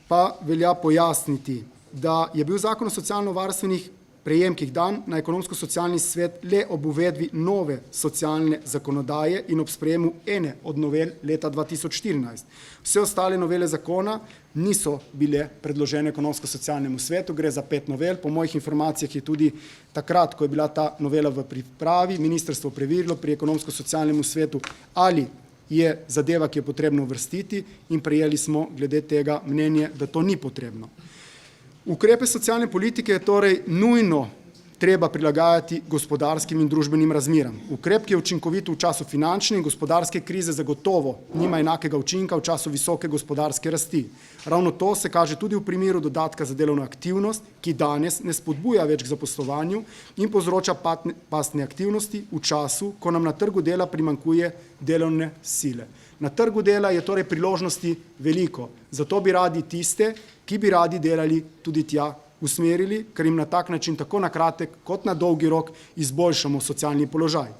pa velja pojasniti, da je bil zakon o socialno-varstvenih prejemkih dan na ekonomsko-socialni svet le ob uvedbi nove socialne zakonodaje in ob sprejemu ene od novel leta 2014. Vse ostale novele zakona niso bile predložene ekonomsko-socialnemu svetu, gre za 5 novel. Po mojih informacijah je tudi takrat, ko je bila ta novela v pripravi, ministrstvo preverilo pri ekonomsko-socialnemu svetu, ali je zadeva, ki je potrebno uvrstiti, in prejeli smo glede tega mnenje, da to ni potrebno. Ukrepe socialne politike je torej nujno treba prilagajati gospodarskim in družbenim razmeram. Ukrep, ki je učinkovit v času finančne in gospodarske krize, zagotovo nima enakega učinka v času visoke gospodarske rasti. Ravno to se kaže tudi v primeru dodatka za delovno aktivnost, ki danes ne spodbuja več k zaposlovanju in povzroča pastne aktivnosti v času, ko nam na trgu dela primanjkuje delovne sile. Na trgu dela je torej priložnosti veliko, zato bi radi tiste, ki bi radi delali, tudi tja usmerili, ker jim na tak način tako na kratek kot na dolgi rok izboljšamo socialni položaj.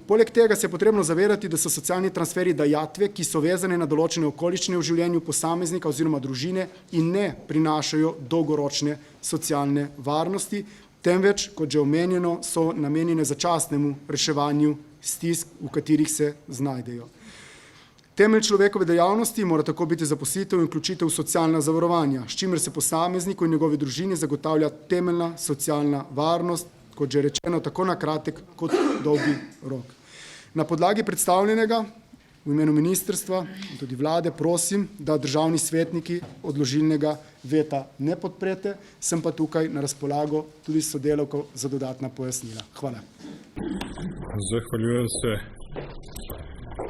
Poleg tega se je potrebno zavedati, da so socialni transferi dajatve, ki so vezane na določene okoliščine v življenju posameznika oziroma družine in ne prinašajo dolgoročne socialne varnosti, temveč, kot že omenjeno, so namenjene začasnemu reševanju stisk, v katerih se znajdejo. Temelj človekove dejavnosti mora tako biti zaposlitev in vključitev v socialna zavarovanja, s čimer se posamezniku in njegovi družini zagotavlja temeljna socialna varnost, kot že rečeno, tako na kratek kot dolgi rok. Na podlagi predstavljenega v imenu ministrstva in tudi vlade prosim, da državni svetniki odložilnega veta ne podprete, sem pa tukaj na razpolago tudi sodelavkov za dodatna pojasnila. Hvala. Zahvaljujem se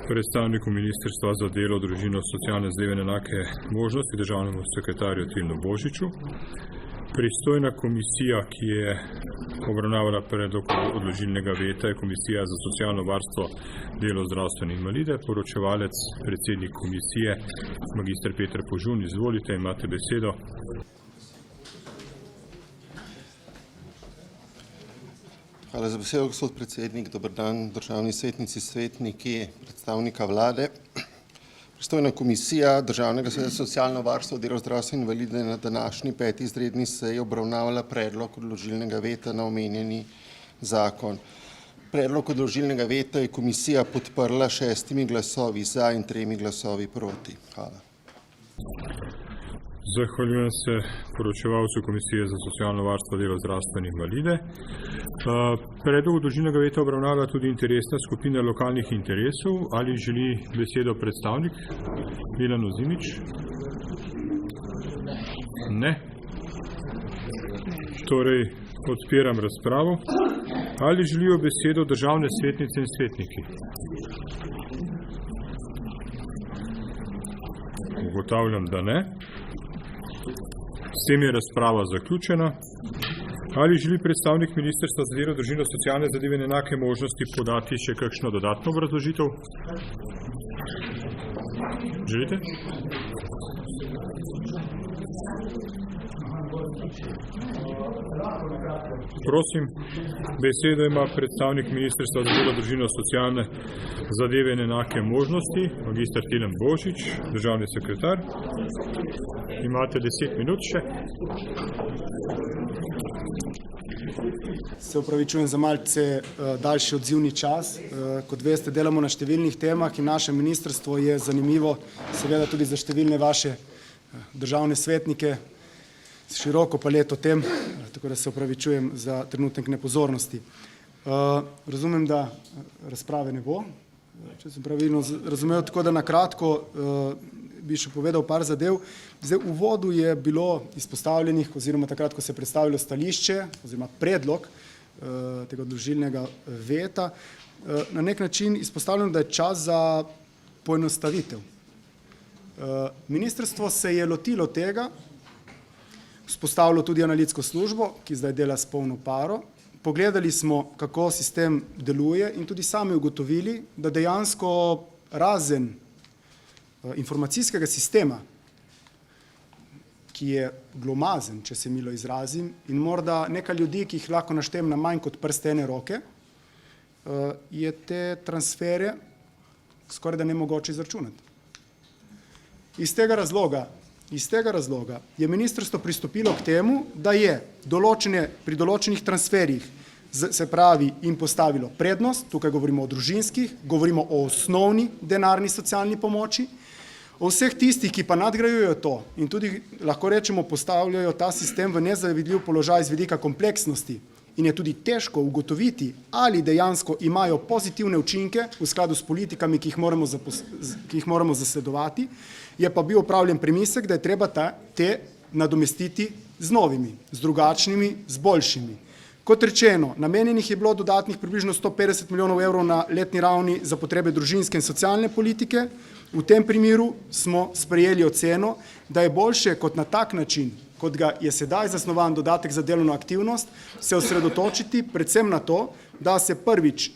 predstavniku Ministrstva za delo, družino, socialne zadeve in enake možnosti, državnemu sekretarju Tilnu Božiču. Pristojna komisija, ki je obravnavala predlog odložilnega veta, je Komisija za socialno varstvo, delo, zdravstvo in invalide. Poročevalec, predsednik komisije, magister Peter Požun, izvolite, imate besedo. Hvala za besedo, gospod predsednik. Dober dan, državni svetnici, svetniki, predstavnika vlade. Pristojna komisija Državnega sveta za socialno varstvo, delo, zdravstvo in invalide na današnji 5. izredni seji obravnavala predlog odložilnega veta na omenjeni zakon. Predlog odložilnega veta je komisija podprla 6 glasovi za in 3 glasovi proti. Hvala. Zahvaljujem se poročevalcu Komisije za socialno varstvo, delo, zdravstvo in invalide. Predlog odložilnega veta obravnava tudi interesna skupina lokalnih interesov. Ali želi besedo predstavnik? Milan Ozimič? Ne. Torej, odpiram razpravo. Ali želijo besedo državne svetnice in svetniki? Ugotavljam, da ne. S tem je razprava zaključena. Ali želi predstavnik Ministrstva za delo, družino, socialne zadeve in enake možnosti podati še kakšno dodatno obrazložitev? Želite? Prosim, besedo ima predstavnik Ministrstva za delo, družino, socialne zadeve in enake možnosti, magister Tilen Božič, državni sekretar. Imate 10 minut še. Se upravičujem za malce daljši odzivni čas. Kot veste, delamo na številnih temah in naše ministrstvo je zanimivo, seveda tudi za številne vaše državne svetnike, široko paleto tem, tako da se upravičujem za trenutek nepozornosti. Razumem, da razprave ne bo, če sem pravilno razumel, tako da na kratko bi še povedal par zadev. Zdaj, v uvodu je bilo izpostavljenih, oziroma takrat, ko se je predstavilo stališče, oziroma predlog tega odložilnega veta, na nek način izpostavljeno, da je čas za poenostavitev. Ministrstvo se je lotilo tega, vzpostavilo tudi analitsko službo, ki zdaj dela s polno paro. Pogledali smo, kako sistem deluje in tudi sami ugotovili, da dejansko razen informacijskega sistema, ki je glomazen, če se milo izrazim, in morda nekaj ljudi, ki jih lahko naštem na manj kot prste ene roke, je te transfere skoraj da nemogoče izračunati. Iz tega razloga Iz tega razloga je ministrstvo pristopilo k temu, da je pri določenih transferjih se pravi in postavilo prednost, tukaj govorimo o družinskih, govorimo o osnovni denarni socialni pomoči, o vseh tistih, ki pa nadgrajujejo to in tudi lahko rečemo postavljajo ta sistem v nezavidljiv položaj z vidika kompleksnosti in je tudi težko ugotoviti, ali dejansko imajo pozitivne učinke v skladu s politikami, ki jih moramo zasledovati, je pa bil opravljen premislek, da je treba te nadomestiti z novimi, z drugačnimi, z boljšimi. Kot rečeno, namenjenih je bilo dodatnih približno 150 milijonov evrov na letni ravni za potrebe družinske in socialne politike. V tem primeru smo sprejeli oceno, da je boljše kot na tak način, kot ga je sedaj zasnovan dodatek za delovno aktivnost, se osredotočiti predvsem na to, da se prvič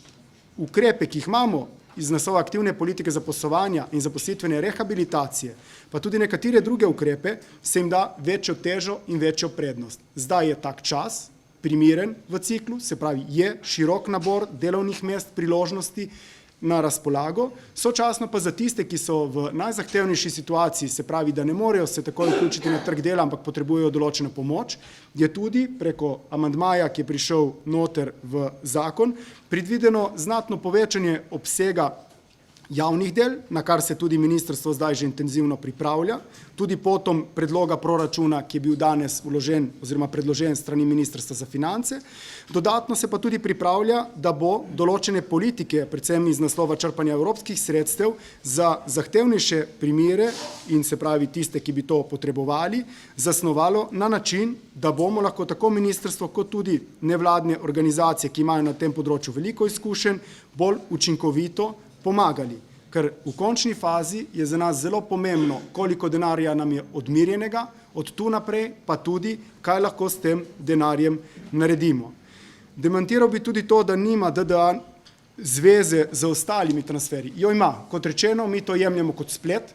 ukrepe, ki jih imamo iz naslova aktivne politike zaposlovanja in zaposlitvene rehabilitacije, pa tudi nekatere druge ukrepe, se jim da večjo težo in večjo prednost. Zdaj je tak čas, primeren v ciklu, se pravi, je širok nabor delovnih mest, priložnosti na razpolago, sočasno pa za tiste, ki so v najzahtevnejši situaciji, se pravi, da ne morejo se takoj vključiti na trg dela, ampak potrebujejo določeno pomoč, je tudi preko amandmaja, ki je prišel noter v zakon, predvideno znatno povečanje obsega javnih del, na kar se tudi ministrstvo zdaj že intenzivno pripravlja, tudi potom predloga proračuna, ki je bil danes vložen oziroma predložen strani Ministrstva za finance. Dodatno se pa tudi pripravlja, da bo določene politike, predvsem iz naslova črpanja evropskih sredstev, za zahtevnejše primere in se pravi tiste, ki bi to potrebovali, zasnovalo na način, da bomo lahko tako ministrstvo kot tudi nevladne organizacije, ki imajo na tem področju veliko izkušenj, bolj učinkovito pomagali, ker v končni fazi je za nas zelo pomembno, koliko denarja nam je odmerjenega, od tu naprej pa tudi, kaj lahko s tem denarjem naredimo. Demantiral bi tudi to, da nima DDA zveze z ostalimi transferji. Jo ima, kot rečeno, mi to jemljemo kot splet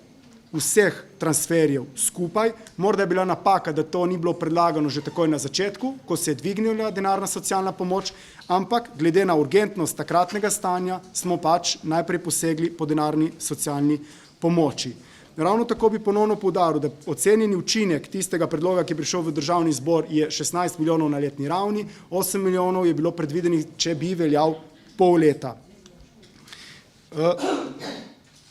vseh transferjev skupaj. Morda je bila napaka, da to ni bilo predlagano že takoj na začetku, ko se je dvignila denarna socialna pomoč, ampak glede na urgentnost takratnega stanja smo pač najprej posegli po denarni socialni pomoči. Ravno tako bi ponovno poudaril, da ocenjeni učinek tistega predloga, ki je prišel v državni zbor, je 16 milijonov na letni ravni, 8 milijonov je bilo predvidenih, če bi veljal pol leta.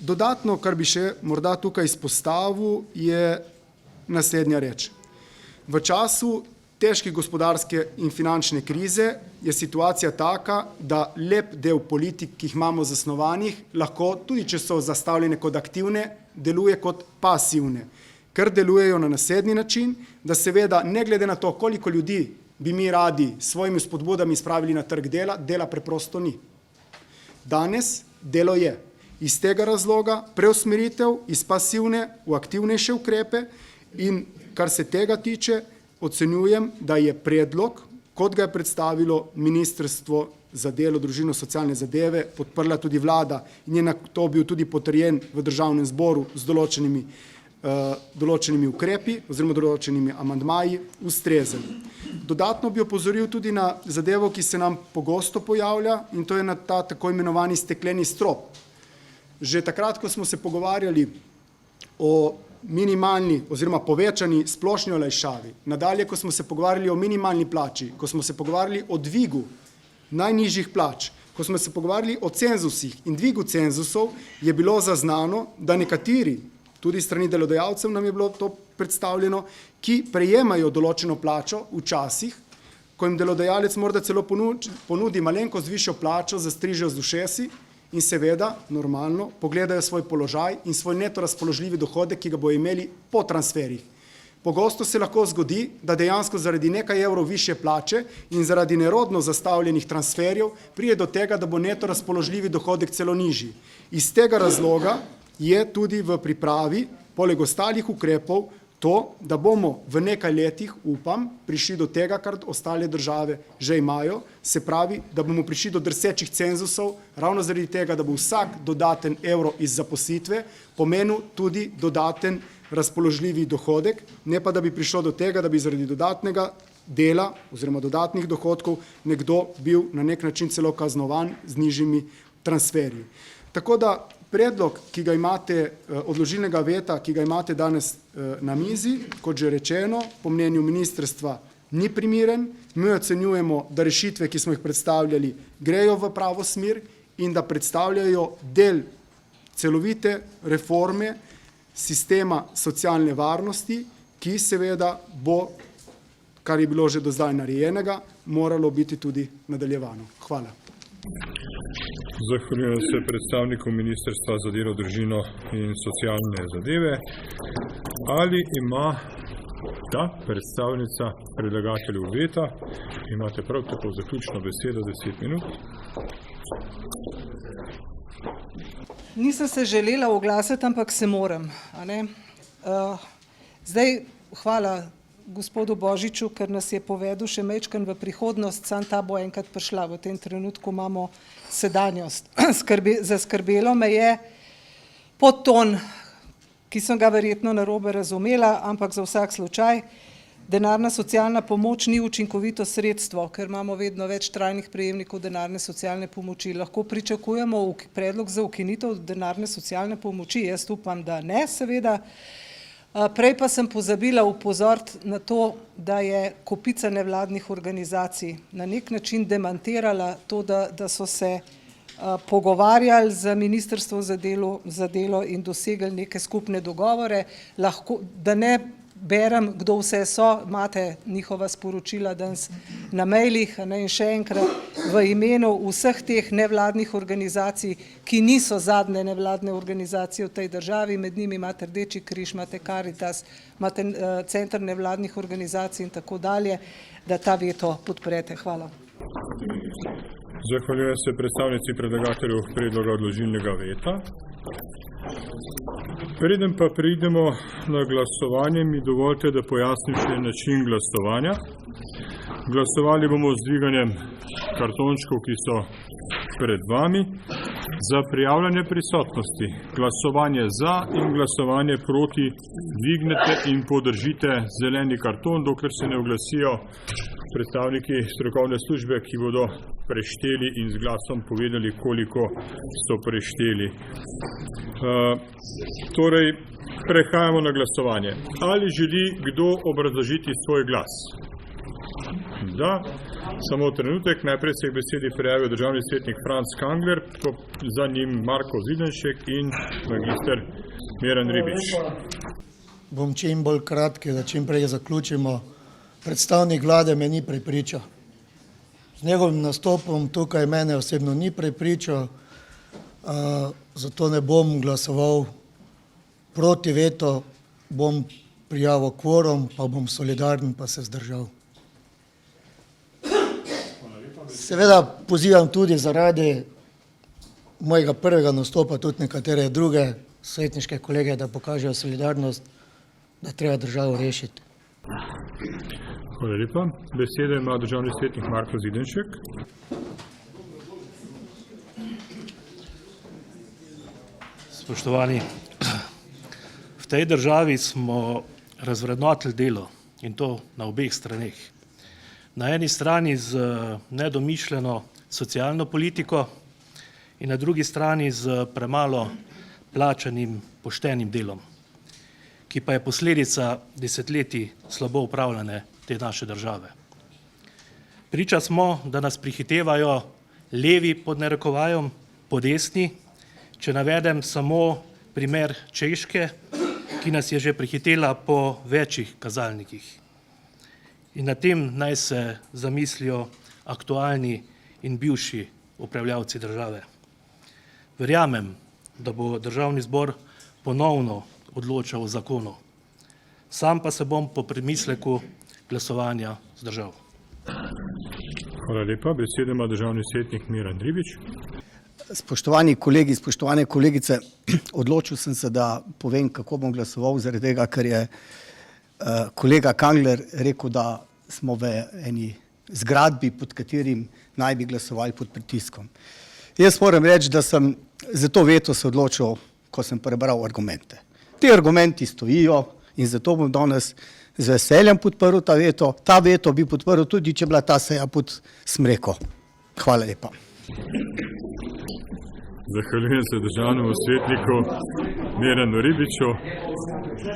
Dodatno, kar bi še morda tukaj izpostavil, je naslednja reč. V času težke gospodarske in finančne krize je situacija taka, da lep del politik, ki jih imamo zasnovanih, lahko, tudi če so zastavljene kot aktivne, deluje kot pasivne, ker delujejo na naslednji način, da seveda ne glede na to, koliko ljudi bi mi radi s svojimi spodbudami spravili na trg dela, dela preprosto ni. Danes delo je. Iz tega razloga preusmeritev iz pasivne v aktivnejše ukrepe in kar se tega tiče, ocenjujem, da je predlog, kot ga je predstavilo Ministrstvo za delo, družino, socialne zadeve, podprla tudi vlada in je na to bil tudi potrjen v državnem zboru z določenimi ukrepi oziroma določenimi amandmaji, ustrezen. Dodatno bi opozoril tudi na zadevo, ki se nam pogosto pojavlja, in to je na ta tako imenovani stekleni strop. Že takrat, ko smo se pogovarjali o minimalni oziroma povečani splošni olajšavi, nadalje, ko smo se pogovarjali o minimalni plači, ko smo se pogovarjali o dvigu najnižjih plač, ko smo se pogovarjali o cenzusih in dvigu cenzusov, je bilo zaznano, da nekateri, tudi strani delodajalcev nam je bilo to predstavljeno, ki prejemajo določeno plačo včasih, ko jim delodajalec morda celo ponudi malenkost višjo plačo, zastrižejo z ušesi, in seveda, normalno, pogledajo svoj položaj in svoj neto razpoložljivi dohodek, ki ga bo imeli po transferih. Pogosto se lahko zgodi, da dejansko zaradi nekaj evrov višje plače in zaradi nerodno zastavljenih transferjev pride do tega, da bo neto razpoložljivi dohodek celo nižji. Iz tega razloga je tudi v pripravi, poleg ostalih ukrepov, to, da bomo v nekaj letih, upam, prišli do tega, kar ostale države že imajo, se pravi, da bomo prišli do drsečih cenzusov, ravno zaradi tega, da bo vsak dodaten evro iz zaposlitve pomenil tudi dodaten razpoložljivi dohodek, ne pa da bi prišlo do tega, da bi zaradi dodatnega dela oziroma dodatnih dohodkov nekdo bil na nek način celo kaznovan z nižjimi transferji. Tako da Predlog, ki ga imate, odložilnega veta, ki ga imate danes na mizi, kot že rečeno, po mnenju ministrstva ni primeren. Mi ocenjujemo, da rešitve, ki smo jih predstavljali, grejo v pravo smer in da predstavljajo del celovite reforme sistema socialne varnosti, ki seveda bo, kar je bilo že do zdaj narejenega, moralo biti tudi nadaljevano. Hvala. Zahvaljujem se predstavniku Ministrstva za delo, družino in socialne zadeve. Ali ima ta predstavnica predlagateljev veta? Imate prav tako zaključno besedo 10 minut. Nisem se želela oglasiti, ampak se moram. Zdaj, hvala gospodu Božiču, ker nas je povedal še mečken v prihodnost, sam ta bo enkrat prišla, v tem trenutku imamo sedanjost. Zaskrbelo me je podton, ki sem ga verjetno narobe razumela, ampak za vsak slučaj, denarna socialna pomoč ni učinkovito sredstvo, ker imamo vedno več trajnih prejemnikov denarne socialne pomoči. Lahko pričakujemo predlog za ukinitev denarne socialne pomoči, jaz upam, da ne, seveda. Prej pa sem pozabila upozoriti na to, da je kopica nevladnih organizacij na nek način demantirala to, da so se pogovarjali z Ministrstvom za delo in dosegli neke skupne dogovore. Da ne berem, kdo vse so, imate njihova sporočila danes na mailih, in še enkrat v imenu vseh teh nevladnih organizacij, ki niso zadnje nevladne organizacije v tej državi, med njimi imate Rdeči križ, imate Karitas, imate Center nevladnih organizacij in tako dalje, da ta veto podprete. Hvala. Zahvaljujem se predstavnici predlagateljev predloga odložilnega veta. Preden pa pridemo na glasovanje, mi dovolite, da pojasnim še način glasovanja. Glasovali bomo z dviganjem kartončkov, ki so pred vami. Za prijavljanje prisotnosti, glasovanje za in glasovanje proti dvignete in podržite zeleni karton, dokler se ne oglasijo predstavniki strokovne službe, ki bodo prešteli in z glasom povedali, koliko so prešteli. Torej, prehajamo na glasovanje. Ali želi kdo obrazložiti svoj glas? Da. Samo trenutek. Najprej se k besedi prijavil državni svetnik Franc Kangler, za njim Marko Zidenšek in magister Miran Ribič. Bom čim bolj kratki, da čim prej zaključimo. Predstavnik vlade me ni prepričal. Z njegovim nastopom tukaj mene osebno ni prepričal, zato ne bom glasoval proti veto, bom prijavil kvorum, pa bom solidaren, pa se zdržal. Seveda pozivam tudi zaradi mojega prvega nastopa tudi nekatere druge svetniške kolege, da pokažejo solidarnost, da treba državo rešiti. Hvala lepa. Besedo ima državni svetnik Marko Zidenšek. Spoštovani, v tej državi smo razvrednotili delo in to na obeh straneh. Na eni strani z nedomišljeno socialno politiko in na drugi strani z premalo plačanim poštenim delom, ki pa je posledica desetletij slabo upravljane te naše države. Priča smo, da nas prihitevajo levi pod narekovajem, po desni, če navedem samo primer Češke, ki nas je že prihitela po večjih kazalnikih. In na tem naj se zamislijo aktualni in bivši upravljavci države. Verjamem, da bo državni zbor ponovno odločal o zakonu. Sam pa se bom po premisleku glasovanja zdržal. Hvala lepa. Besedo ima državni svetnik Miran Ribič. Spoštovani kolegi, spoštovane kolegice, odločil sem se, da povem, kako bom glasoval, zaradi tega, ker je kolega Kangler rekel, da smo v eni zgradbi, pod katerim naj bi glasovali pod pritiskom. Jaz moram reči, da sem za to veto se odločil, ko sem prebral argumente. Ti argumenti stojijo in zato bom danes z veseljem podprl ta veto. Ta veto bi podprl tudi, če bila ta seja pod smreko. Hvala lepa. Zahvaljujem se državnemu svetniku Miranu Ribiču.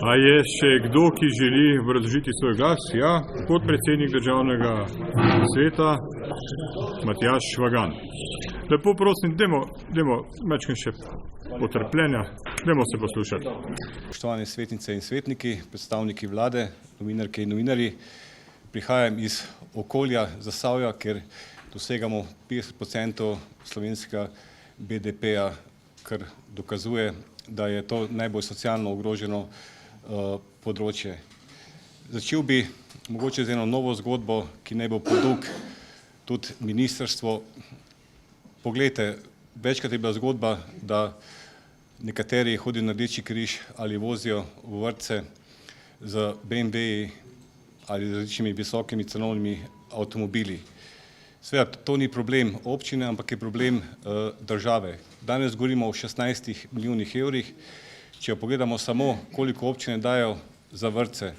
A je še kdo, ki želi obrazložiti svoj glas? Ja, podpredsednik državnega sveta Matjaž Švagan. Lepo prosim, dajmo mečkim še potrpljenja, dajmo se poslušati. Spoštovane svetnice in svetniki, predstavniki vlade, novinarke in novinarji, prihajam iz okolja Zasavja, kjer dosegamo 50% slovenskega BDP-ja, kar dokazuje, da je to najbolj socialno ogroženo področje. Začel bi mogoče z eno novo zgodbo, ki naj bo poduk tudi ministrstvo. Poglejte, večkrat je bila zgodba, da nekateri hodijo na Rdeči križ ali vozijo v vrtce z BMW-ji ali z različnimi visokimi cenovnimi avtomobili. Seveda, to ni problem občine, ampak je problem države. Danes govorimo o 16 milijonih evrih. Če pogledamo samo, koliko občine dajo za vrtce,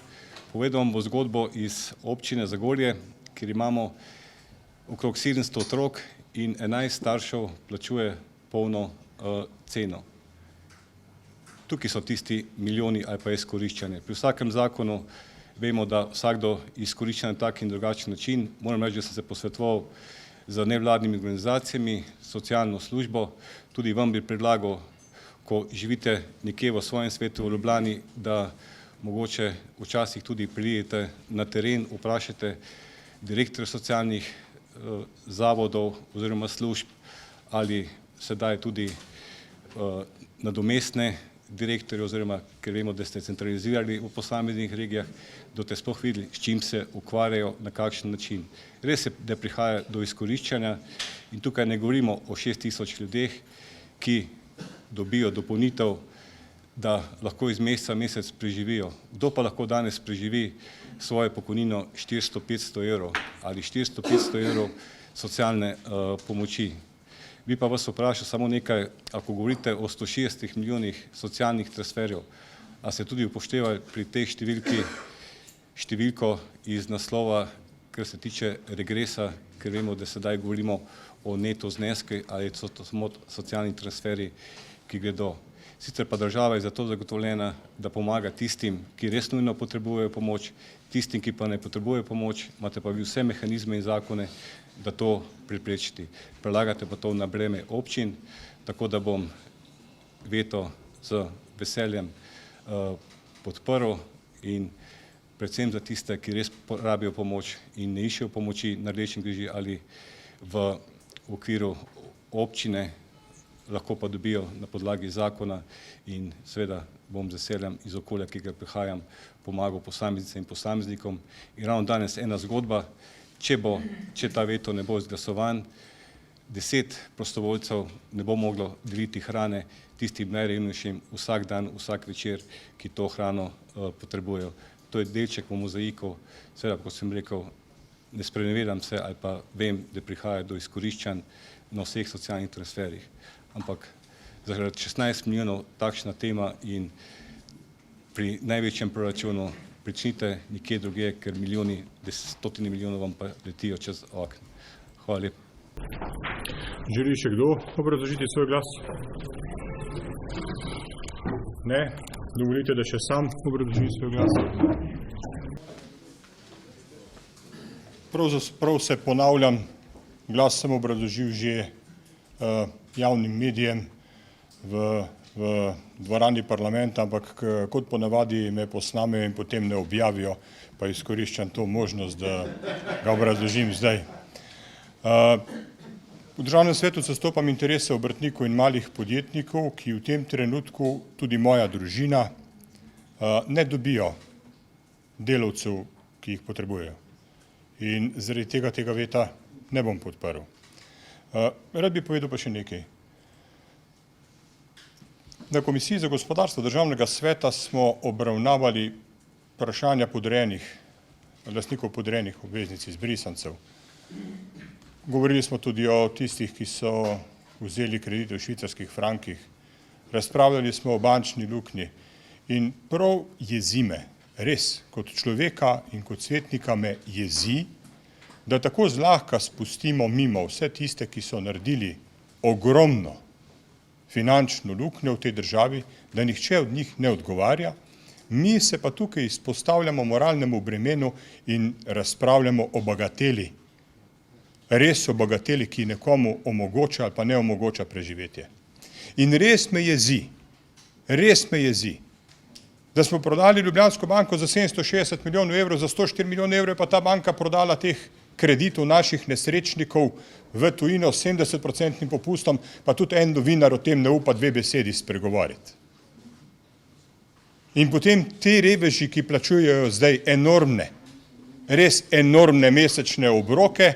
povedal vam bo zgodbo iz občine Zagorje, kjer imamo okrog 700 otrok in 11 staršev plačuje polno ceno. Tukaj so tisti milijoni ali pa izkoriščanje. Pri vsakem zakonu vemo, da vsakdo izkorišča na tak in drugačen način. Moram reči, da sem se posvetoval z nevladnimi organizacijami, socialno službo. Tudi vam bi predlagal, ko živite nekje v svojem svetu v Ljubljani, da mogoče včasih tudi pridete na teren, vprašate direktorja socialnih zavodov oziroma služb ali sedaj tudi nadomestne direktorje oziroma, ker vemo, da ste centralizirali v posameznih regijah, da ste sploh videli, s čim se ukvarjajo, na kakšen način. Res je, da prihaja do izkoriščanja in tukaj ne govorimo o 6000 ljudeh, ki dobijo dopolnitev, da lahko iz meseca v mesec preživijo. Kdo pa lahko danes preživi svojo pokojnino 400-500 evrov ali 400-500 evrov socialne pomoči? Bi pa vas vprašal samo nekaj, ako govorite o 160 milijonih socialnih transferjev, a ste tudi upoštevali pri tej številko iz naslova, kar se tiče regresa, ker vemo, da sedaj govorimo o neto zneski ali so to samo socialni transferi, ki gredo. Sicer pa država je zato zagotovljena, da pomaga tistim, ki res nujno potrebujejo pomoč, tistim, ki pa ne potrebujejo pomoč, imate pa vi vse mehanizme in zakone, da to preprečiti. Prelagate pa to na breme občin, tako da bom veto z veseljem podprl in predvsem za tiste, ki res rabijo pomoč in ne iščejo pomoči na Rdečem križu ali v okviru občine, lahko pa dobijo na podlagi zakona in seveda bom z veseljem iz okolja, ki ga prihajam, pomagal posameznicam in posameznikom. In ravno danes ena zgodba, če ta veto ne bo izglasovan, 10 prostovoljcev ne bo moglo deliti hrane tistim najrevnejšim vsak dan, vsak večer, ki to hrano potrebujejo. To je delček v mozaiku, seveda, kot sem rekel, ne sprenevedam se ali pa vem, da prihaja do izkoriščanj na vseh socialnih transferjih. Ampak zaradi 16 milijonov takšna tema in pri največjem proračunu pričnite nekje drugje, ker milijoni, stotine milijonov vam pa letijo čez okno. Hvala lepa. Želi še kdo obrazložiti svoj glas? Ne? Dovolite, da še sam obrazložim svoj glas. Prav se ponavljam, glas sem obrazložil že javnim medijem v dvorani parlamenta, ampak kot ponavadi me posnamejo in potem ne objavijo, pa izkoriščam to možnost, da ga obrazložim zdaj. V Državnem svetu zastopam interese obrtnikov in malih podjetnikov, ki v tem trenutku, tudi moja družina, ne dobijo delavcev, ki jih potrebujejo. In zaradi tega veta ne bom podprl. Rad bi povedal pa še nekaj. Na Komisiji za gospodarstvo Državnega sveta smo obravnavali vprašanja lastnikov podrejenih obveznic izbrisancev. Govorili smo tudi o tistih, ki so vzeli kredite v švicarskih frankih. Razpravljali smo o bančni luknji in prav jezi me, res, kot človeka in kot svetnika me jezi, da tako zlahka spustimo mimo vse tiste, ki so naredili ogromno finančno luknjo v tej državi, da nihče od njih ne odgovarja. Mi se pa tukaj izpostavljamo moralnemu bremenu in razpravljamo o bagateli. Res o bagateli, ki nekomu omogoča ali pa ne omogoča preživetje. In res me jezi, da smo prodali Ljubljansko banko za 760 milijonov evrov, za 104 milijone evrov je pa ta banka prodala teh kreditov naših nesrečnikov v tujino s 70% popustom, pa tudi en novinar o tem ne upa 2 besedi spregovoriti. In potem te reveži, ki plačujejo zdaj res enormne mesečne obroke,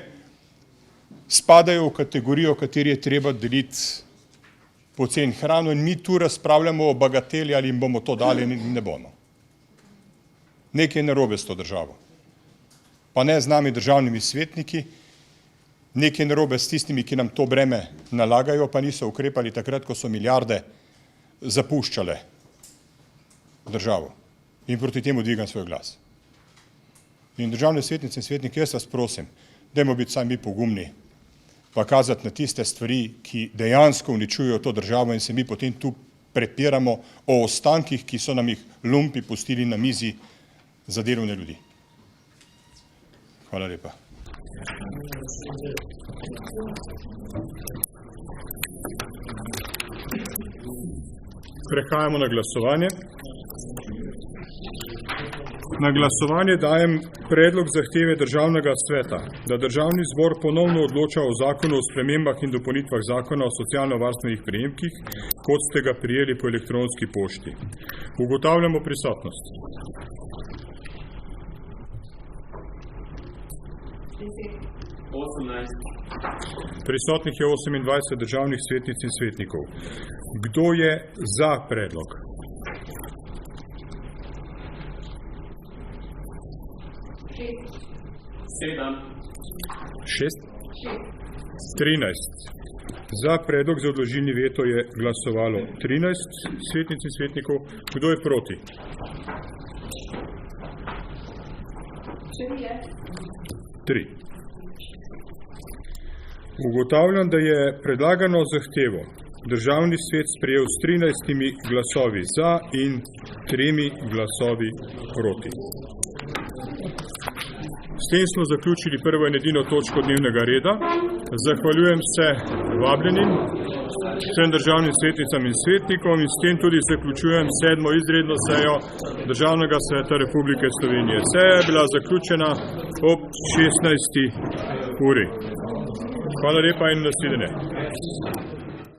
spadajo v kategorijo, v kateri je treba deliti poceni hrano in mi tu razpravljamo o bagateli, ali jim bomo to dali in ne bomo. Nekaj je narobe s to državo. Pa ne z nami državnimi svetniki, nekaj je narobe s tistimi, ki nam to breme nalagajo, pa niso ukrepali takrat, ko so milijarde zapuščale državo. In proti temu dvigam svoj glas. In državne svetnice in svetniki, jaz vas prosim, dajmo biti sami pogumni, pa kazati na tiste stvari, ki dejansko uničujejo to državo in se mi potem tu prepiramo o ostankih, ki so nam jih lumpi pustili na mizi za delovne ljudi. Hvala lepa. Prehajamo na glasovanje. Na glasovanje dajem predlog zahteve Državnega sveta, da Državni zbor ponovno odloča o zakonu o spremembah in dopolnitvah zakona o socialno-varstvenih prejemkih, kot ste ga prijeli po elektronski pošti. Ugotavljamo prisotnost. Prisotnih je 28 državnih svetnic in svetnikov. Kdo je za predlog? Šest? 13. Za predlog za odložilni veto je glasovalo 13 svetnic in svetnikov. Kdo je proti? 3. Ugotavljam, da je predlagano zahtevo Državni svet sprejel s 13 glasovi za in 3 glasovi proti. S tem smo zaključili prvo in edino točko dnevnega reda. Zahvaljujem se vabljenim, vsem državnim svetnicam in svetnikom in s tem tudi zaključujem 7. izredno sejo Državnega sveta Republike Slovenije. Seja je bila zaključena ob 16. uri. Hvala lepa in nasvidenje.